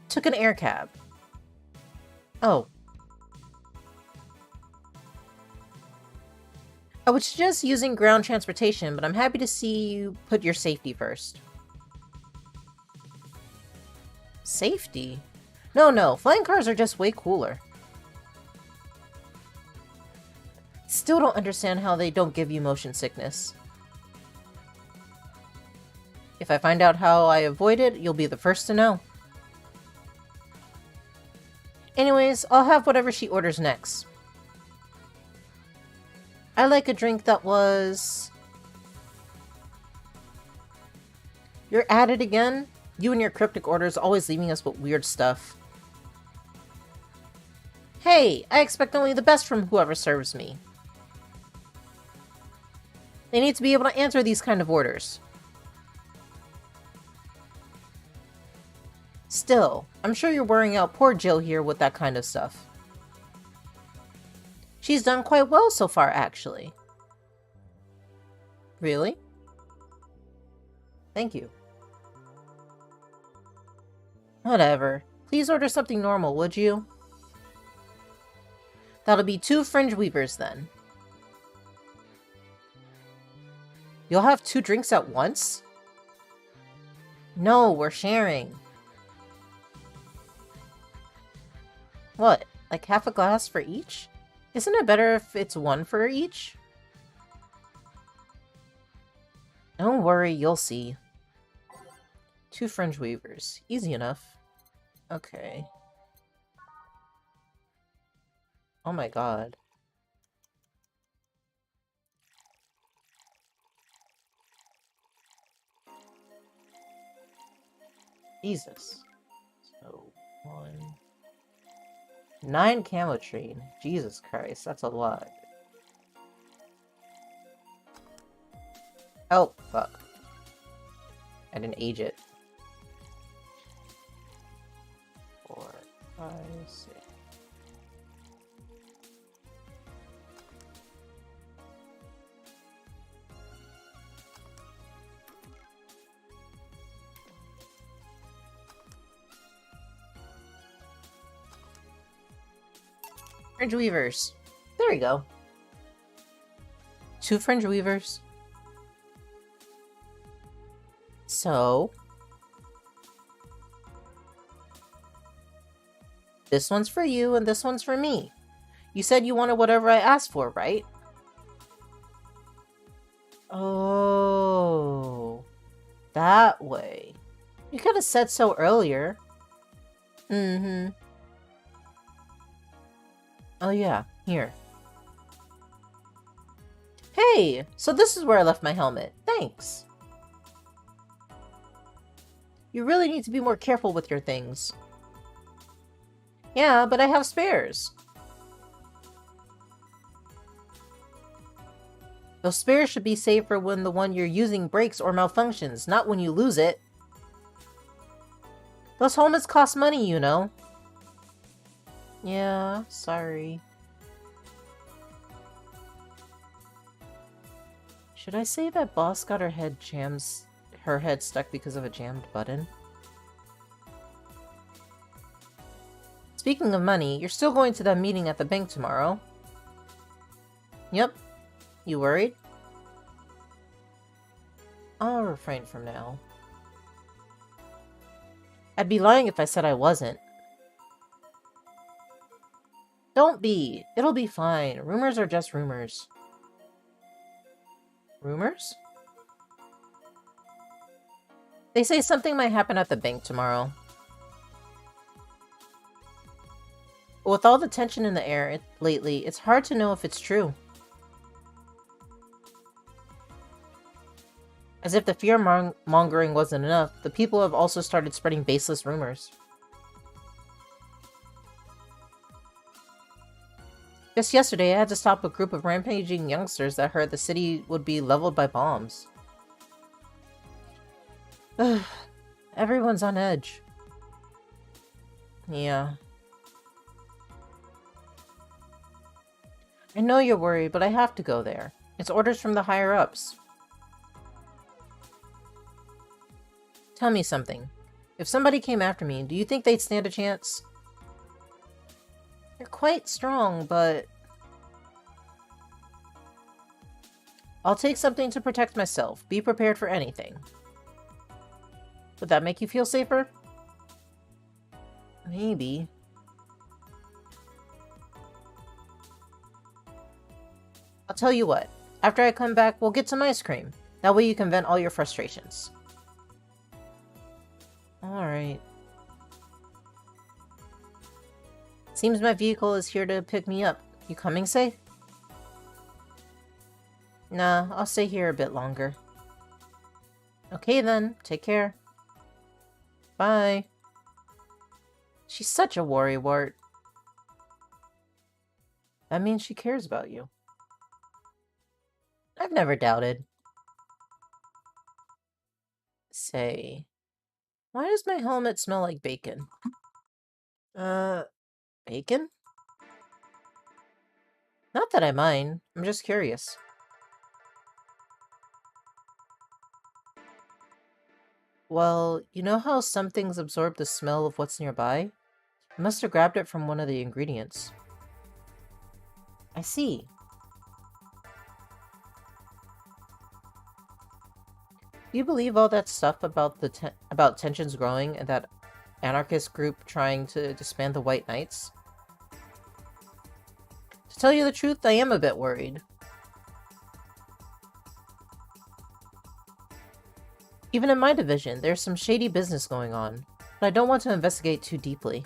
Took an air cab. Oh. I was just using ground transportation, but I'm happy to see you put your safety first. Safety? No, flying cars are just way cooler. Still don't understand how they don't give you motion sickness. If I find out how I avoid it, you'll be the first to know. Anyways, I'll have whatever she orders next. I like a drink that was... You're at it again? You and your cryptic orders always leaving us with weird stuff. Hey, I expect only the best from whoever serves me. They need to be able to answer these kind of orders. Still, I'm sure you're worrying out poor Jill here with that kind of stuff. She's done quite well so far, actually. Really? Thank you. Whatever. Please order something normal, would you? That'll be 2 fringe weavers, then. You'll have 2 drinks at once? No, we're sharing. What? Like half a glass for each? Isn't it better if it's 1 for each? Don't worry, you'll see. 2 fringe weavers. Easy enough. Okay. Oh my god. Jesus. So, 1... 9 camotrine. Jesus Christ, that's a lot. Oh, fuck. I didn't age it. 4, 5, 6. Fringe weavers. There we go. 2 fringe weavers. So... this one's for you, and this one's for me. You said you wanted whatever I asked for, right? Oh... that way. You could have said so earlier. Mm-hmm. Oh yeah, here. Hey! So this is where I left my helmet. Thanks. You really need to be more careful with your things. Yeah, but I have spares. Those spares should be saved for when the one you're using breaks or malfunctions, not when you lose it. Those helmets cost money, you know. Yeah, sorry. Should I say that Boss got her head stuck because of a jammed button? Speaking of money, you're still going to that meeting at the bank tomorrow. Yep. You worried? I'll refrain from now. I'd be lying if I said I wasn't. Don't be. It'll be fine. Rumors are just rumors. Rumors? They say something might happen at the bank tomorrow. With all the tension in the air lately, it's hard to know if it's true. As if the fear-mongering wasn't enough, the people have also started spreading baseless rumors. Just yesterday, I had to stop a group of rampaging youngsters that heard the city would be leveled by bombs. Everyone's on edge. Yeah. I know you're worried, but I have to go there. It's orders from the higher-ups. Tell me something. If somebody came after me, do you think they'd stand a chance? You're quite strong, but... I'll take something to protect myself. Be prepared for anything. Would that make you feel safer? Maybe. I'll tell you what. After I come back, we'll get some ice cream. That way you can vent all your frustrations. Alright. Seems my vehicle is here to pick me up. You coming safe? Nah, I'll stay here a bit longer. Okay then, take care. Bye. She's such a worrywart. That means she cares about you. I've never doubted. Say, why does my helmet smell like bacon? Bacon? Not that I mind. I'm just curious. Well, you know how some things absorb the smell of what's nearby? I must have grabbed it from one of the ingredients. I see. Do you believe all that stuff about about tensions growing and that anarchist group trying to disband the White Knights? To tell you the truth, I am a bit worried. Even in my division, there's some shady business going on, but I don't want to investigate too deeply.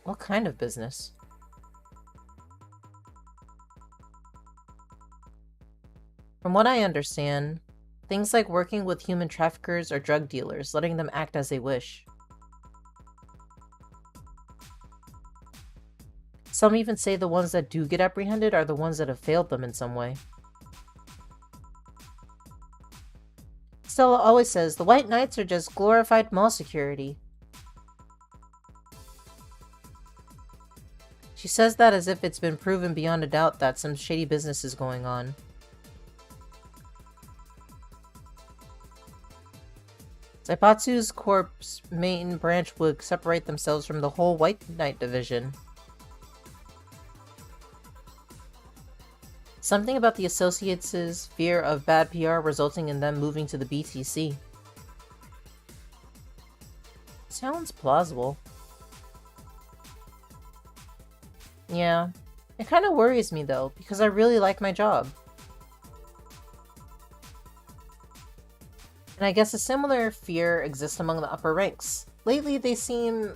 What kind of business? From what I understand, things like working with human traffickers or drug dealers, letting them act as they wish. Some even say the ones that do get apprehended are the ones that have failed them in some way. Stella always says the White Knights are just glorified mall security. She says that as if it's been proven beyond a doubt that some shady business is going on. Zaipatsu's corp's main branch would separate themselves from the whole White Knight division. Something about the associates' fear of bad PR resulting in them moving to the BTC. Sounds plausible. Yeah. It kind of worries me, though, because I really like my job. And I guess a similar fear exists among the upper ranks. Lately, they seem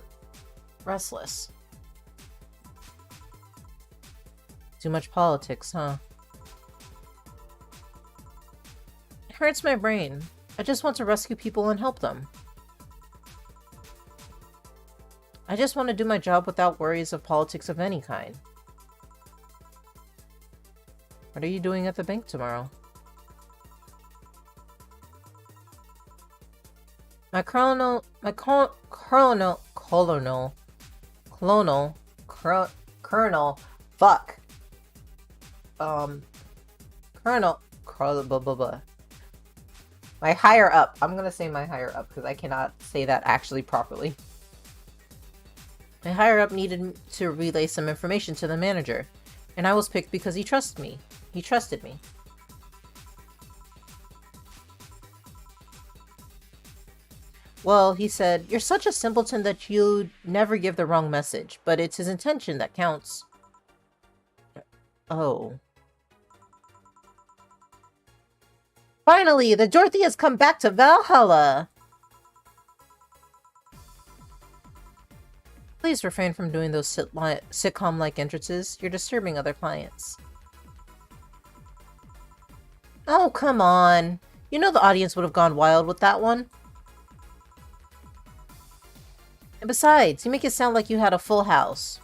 restless. Too much politics, huh? It hurts my brain. I just want to rescue people and help them. I just want to do my job without worries of politics of any kind. What are you doing at the bank tomorrow? Colonel, fuck. My higher up. I'm gonna say my higher up because I cannot say that actually properly. My higher up needed to relay some information to the manager, and I was picked because he trusted me. He trusted me. Well, he said, "You're such a simpleton that you'd never give the wrong message, but it's his intention that counts." Oh. Finally, the Dorothy has come back to Valhalla! Please refrain from doing those sitcom-like entrances. You're disturbing other clients. Oh, come on. You know the audience would have gone wild with that one. And besides, you make it sound like you had a full house.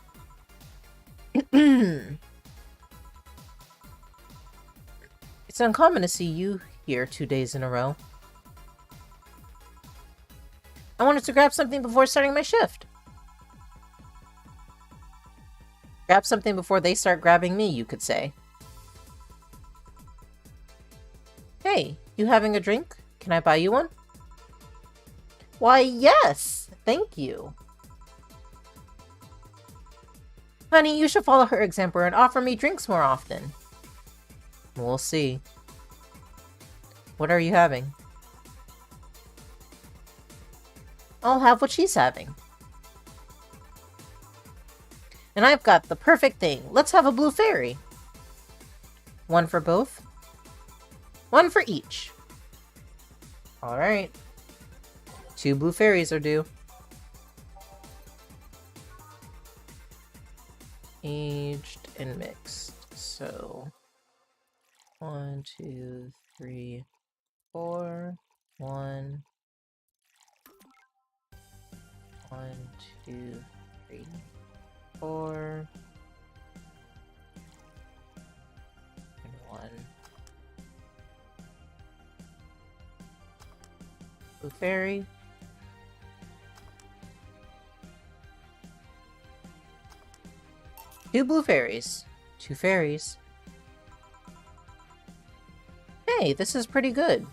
It's uncommon to see you here 2 days in a row. I wanted to grab something before starting my shift. Grab something before they start grabbing me, you could say. Hey, you having a drink? Can I buy you one? Why, yes! Thank you. Honey, you should follow her example and offer me drinks more often. We'll see. What are you having? I'll have what she's having. And I've got the perfect thing. Let's have a blue fairy. One for both? One for each. Alright. 2 blue fairies are due. Aged and mixed. So 1, 2, 3, 4. 1. 1, 2, 3, 4. And 1. Blue fairy. Two blue fairies. 2 fairies. Hey, this is pretty good.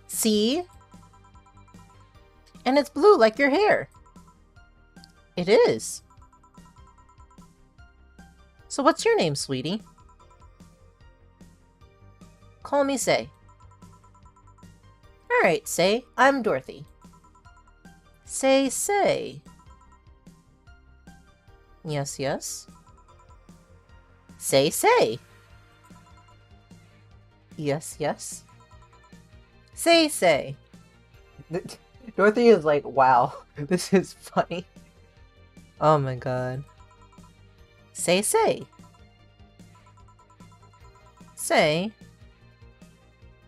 See? And it's blue like your hair. It is. So what's your name, sweetie? Call me Say. Alright, Say. I'm Dorothy. Say. Yes, yes. Say. Yes, yes. Say. Dorothy is like, wow, this is funny. Oh my god. Say. Say.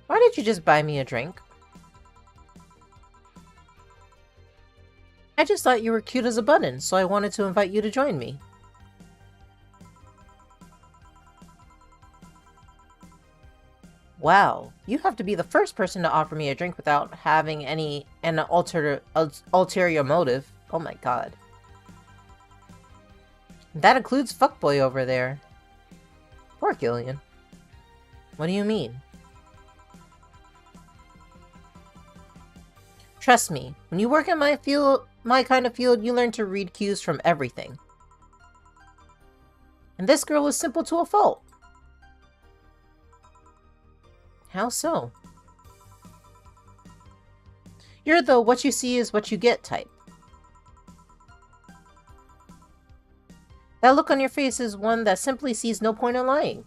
Why did you just buy me a drink? I just thought you were cute as a button, so I wanted to invite you to join me. Wow, you have to be the first person to offer me a drink without having an ulterior motive. Oh my god. That includes fuckboy over there. Poor Gillian. What do you mean? Trust me, when you work in my kind of field, you learn to read cues from everything. And this girl is simple to a fault. How so? You're the what you see is what you get type. That look on your face is one that simply sees no point in lying.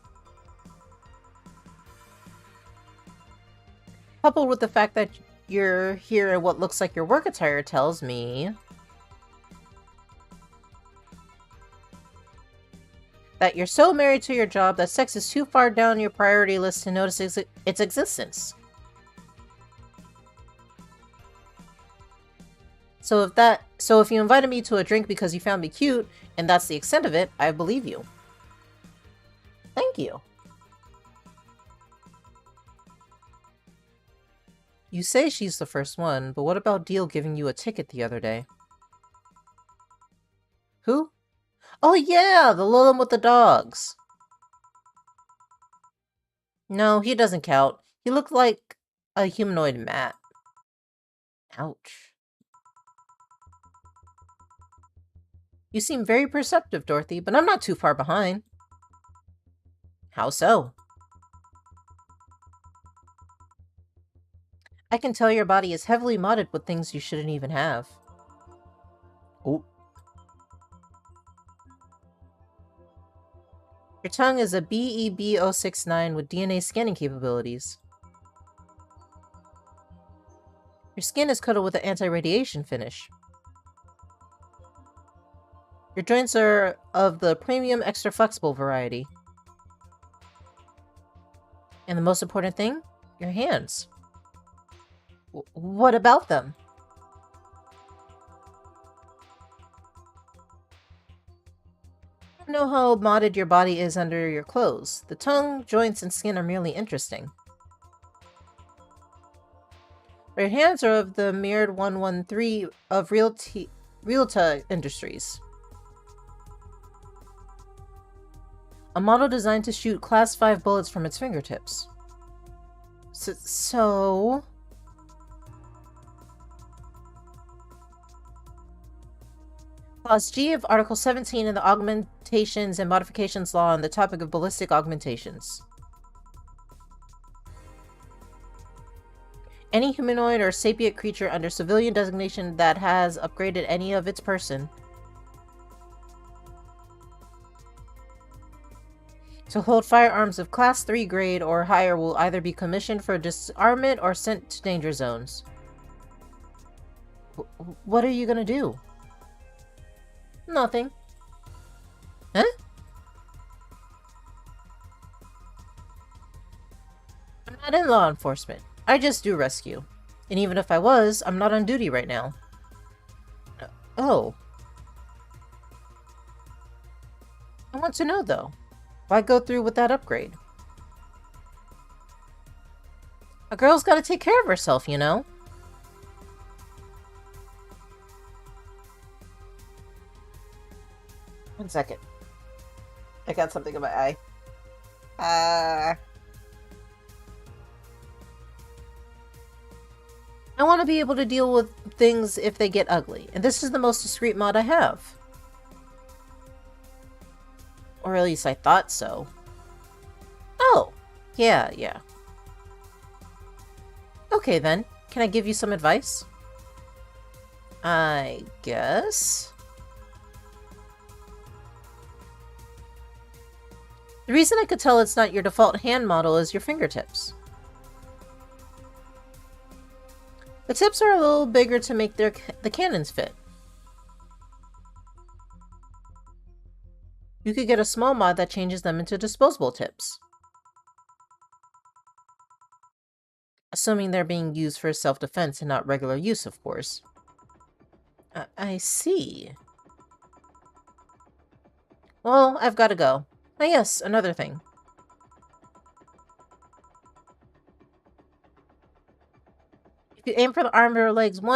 Coupled with the fact that you're here in what looks like your work attire tells me that you're so married to your job that sex is too far down your priority list to notice its existence. So if you invited me to a drink because you found me cute, and that's the extent of it, I believe you. Thank you. You say she's the first one, but what about Deal giving you a ticket the other day? Who? Oh yeah, the little one with the dogs. No, he doesn't count. He looked like a humanoid mat. Ouch. You seem very perceptive, Dorothy, but I'm not too far behind. How so? I can tell your body is heavily modded with things you shouldn't even have. Oh. Your tongue is a BEB069 with DNA scanning capabilities. Your skin is coated with an anti-radiation finish. Your joints are of the premium extra flexible variety. And the most important thing? Your hands. What about them? I don't know how modded your body is under your clothes. The tongue, joints, and skin are merely interesting. Your hands are of the mirrored 113 of Realta Industries. A model designed to shoot Class 5 bullets from its fingertips. So... Clause G of Article 17 in the Augmentations and Modifications Law on the topic of ballistic augmentations. Any humanoid or sapient creature under civilian designation that has upgraded any of its person to hold firearms of Class 3 grade or higher will either be commissioned for disarmament or sent to danger zones. What are you gonna do? Nothing. Huh? I'm not in law enforcement. I just do rescue. And even if I was, I'm not on duty right now. Oh. I want to know, though. Why go through with that upgrade? A girl's gotta take care of herself, you know? One second. I got something in my eye. I want to be able to deal with things if they get ugly, and this is the most discreet mod I have. Or at least I thought so. Oh, yeah. Okay then, can I give you some advice? I guess. The reason I could tell it's not your default hand model is your fingertips. The tips are a little bigger to make the cannons fit. You could get a small mod that changes them into disposable tips. Assuming they're being used for self-defense and not regular use, of course. I see. Well, I've got to go. Ah, yes, another thing. If you aim for the arms or legs,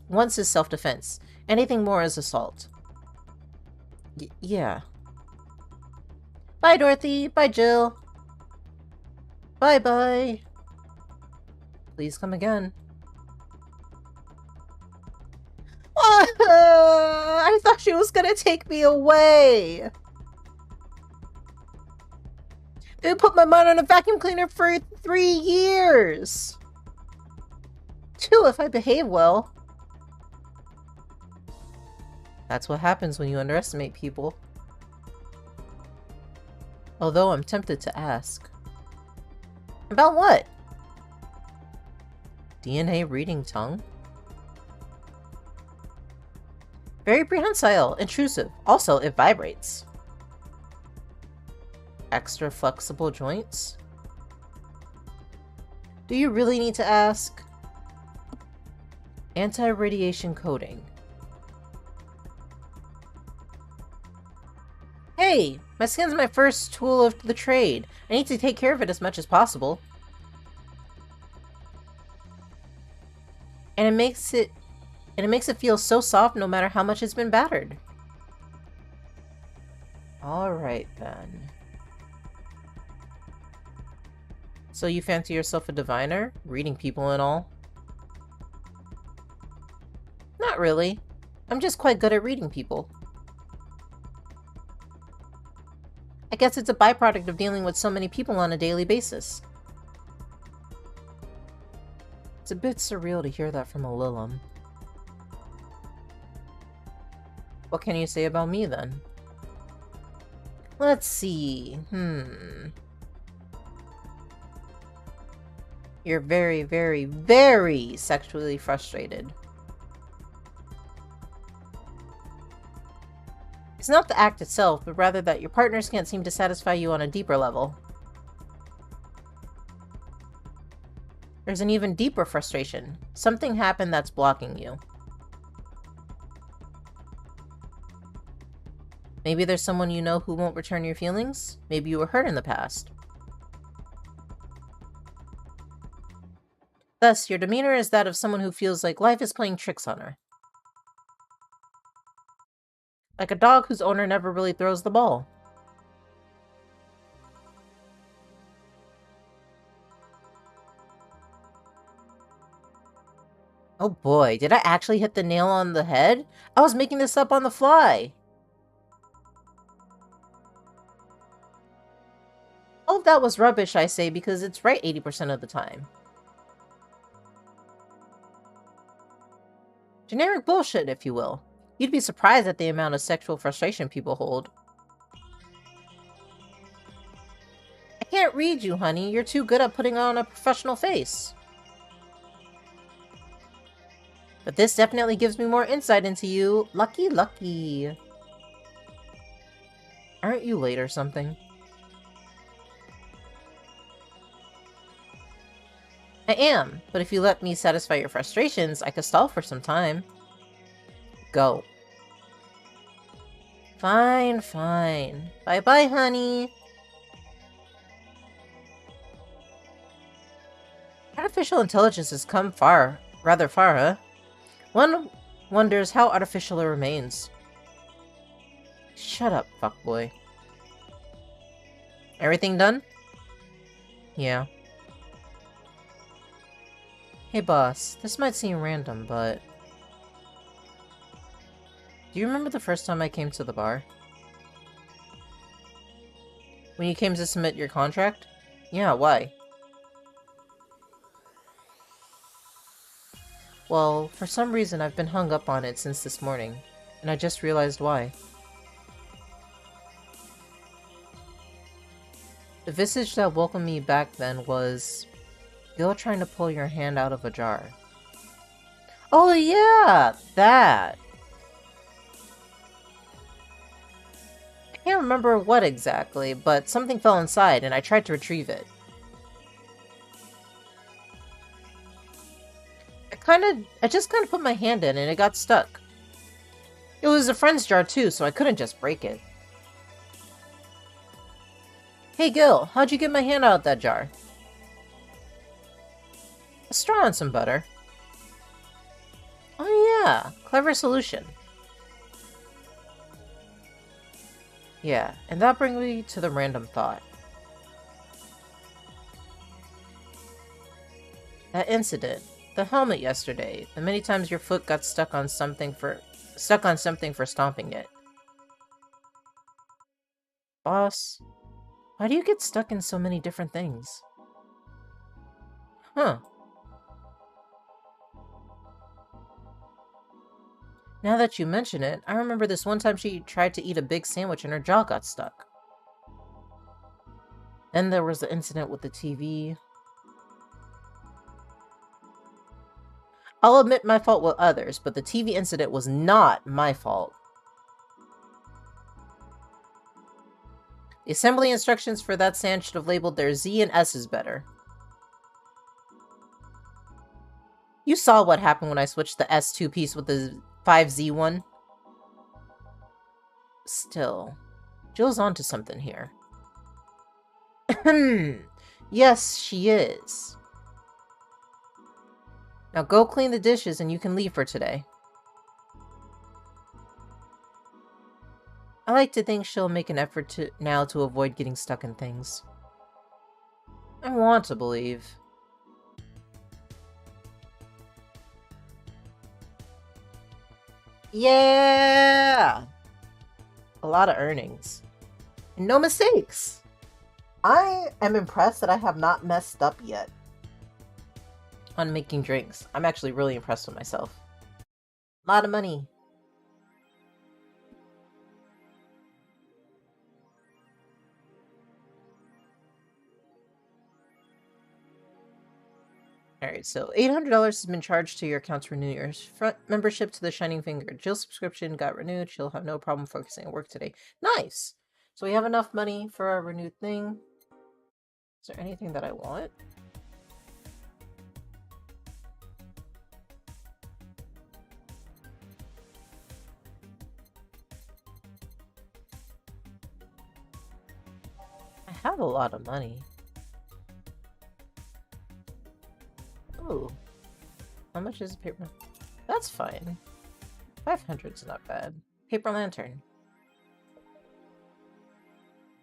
once is self-defense. Anything more is assault. Yeah. Bye, Dorothy. Bye, Jill. Bye-bye. Please come again. I thought she was gonna take me away. They put my mind on a vacuum cleaner for 3 years! 2 if I behave well. That's what happens when you underestimate people. Although I'm tempted to ask. About what? DNA reading tongue? Very prehensile, intrusive. Also, it vibrates. Extra flexible joints? Do you really need to ask? Anti-radiation coating. Hey! My skin's my first tool of the trade. I need to take care of it as much as possible. And it makes it feel so soft no matter how much it's been battered. Alright then. So you fancy yourself a diviner? Reading people and all? Not really. I'm just quite good at reading people. I guess it's a byproduct of dealing with so many people on a daily basis. It's a bit surreal to hear that from a Lilum. What can you say about me, then? Let's see. You're very, very, very sexually frustrated. It's not the act itself, but rather that your partners can't seem to satisfy you on a deeper level. There's an even deeper frustration. Something happened that's blocking you. Maybe there's someone you know who won't return your feelings? Maybe you were hurt in the past. Thus, your demeanor is that of someone who feels like life is playing tricks on her. Like a dog whose owner never really throws the ball. Oh boy, did I actually hit the nail on the head? I was making this up on the fly. All of that was rubbish, I say, because it's right 80% of the time. Generic bullshit, if you will. You'd be surprised at the amount of sexual frustration people hold. I can't read you, honey. You're too good at putting on a professional face. But this definitely gives me more insight into you. Lucky, lucky. Aren't you late or something? I am, but if you let me satisfy your frustrations, I could stall for some time. Go. Fine, fine. Bye-bye, honey. Artificial intelligence has come rather far, huh? One wonders how artificial it remains. Shut up, fuckboy. Everything done? Yeah. Hey boss, this might seem random, but... Do you remember the first time I came to the bar? When you came to submit your contract? Yeah, why? Well, for some reason I've been hung up on it since this morning, and I just realized why. The visage that welcomed me back then was... You're trying to pull your hand out of a jar. Oh yeah! That! I can't remember what exactly, but something fell inside and I tried to retrieve it. I just kind of put my hand in and it got stuck. It was a friend's jar too, so I couldn't just break it. Hey Gil, how'd you get my hand out of that jar? A straw and some butter. Oh yeah, clever solution. Yeah, and that brings me to the random thought. That incident, the helmet yesterday, the many times your foot got stuck on something for stomping it. Boss, Why do you get stuck in so many different things? Huh. Now that you mention it, I remember this one time she tried to eat a big sandwich and her jaw got stuck. Then there was the incident with the TV. I'll admit my fault with others, but the TV incident was not my fault. The assembly instructions for that sand should have labeled their Z and S's better. You saw what happened when I switched the S2 piece with the 5Z one. Still, Jill's onto something here. Yes, she is. Now go clean the dishes and you can leave for today. I like to think she'll make an effort now to avoid getting stuck in things. I want to believe. Yeah! A lot of earnings. And no mistakes! I am impressed that I have not messed up yet on making drinks. I'm actually really impressed with myself. A lot of money. Alright, so $800 has been charged to your account to renew your front membership to the Shining Finger. Jill's subscription got renewed. She'll have no problem focusing on work today. Nice! So we have enough money for our renewed thing. Is there anything that I want? I have a lot of money. Ooh. How much is a paper? That's fine. 500's not bad. Paper lantern.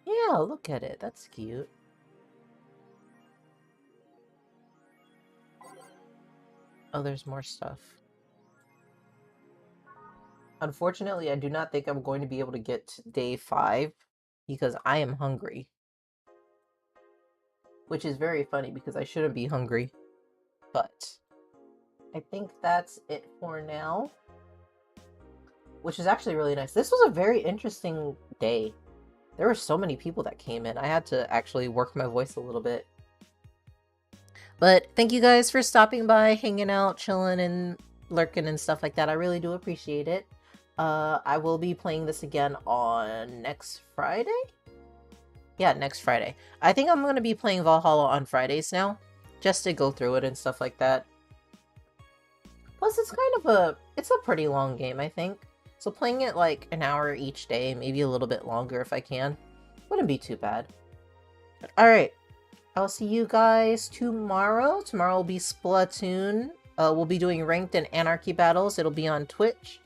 Yeah, look at it. That's cute. Oh, there's more stuff. Unfortunately, I do not think I'm going to be able to get to day 5 because I am hungry. Which is very funny because I shouldn't be hungry. But I think that's it for now. Which is actually really nice. This was a very interesting day. There were so many people that came in. I had to actually work my voice a little bit. But thank you guys for stopping by, hanging out, chilling, and lurking and stuff like that. I really do appreciate it. I will be playing this again on next Friday? Yeah, next Friday. I think I'm going to be playing Valhalla on Fridays now, just to go through it and stuff like that. Plus, it's kind of it's a pretty long game, I think. So playing it like an hour each day, maybe a little bit longer if I can, wouldn't be too bad. Alright, I'll see you guys tomorrow. Tomorrow will be Splatoon. We'll be doing ranked and anarchy battles. It'll be on Twitch.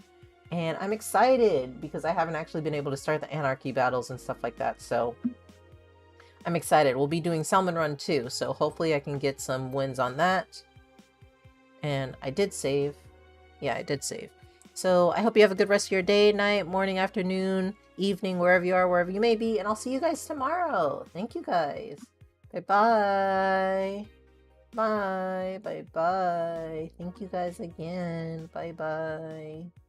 And I'm excited because I haven't actually been able to start the anarchy battles and stuff like that, so I'm excited. We'll be doing Salmon Run too, so hopefully I can get some wins on that. And I did save. Yeah, I did save. So I hope you have a good rest of your day, night, morning, afternoon, evening, wherever you are, wherever you may be. And I'll see you guys tomorrow. Thank you guys. Bye-bye. Bye. Bye-bye. Thank you guys again. Bye-bye.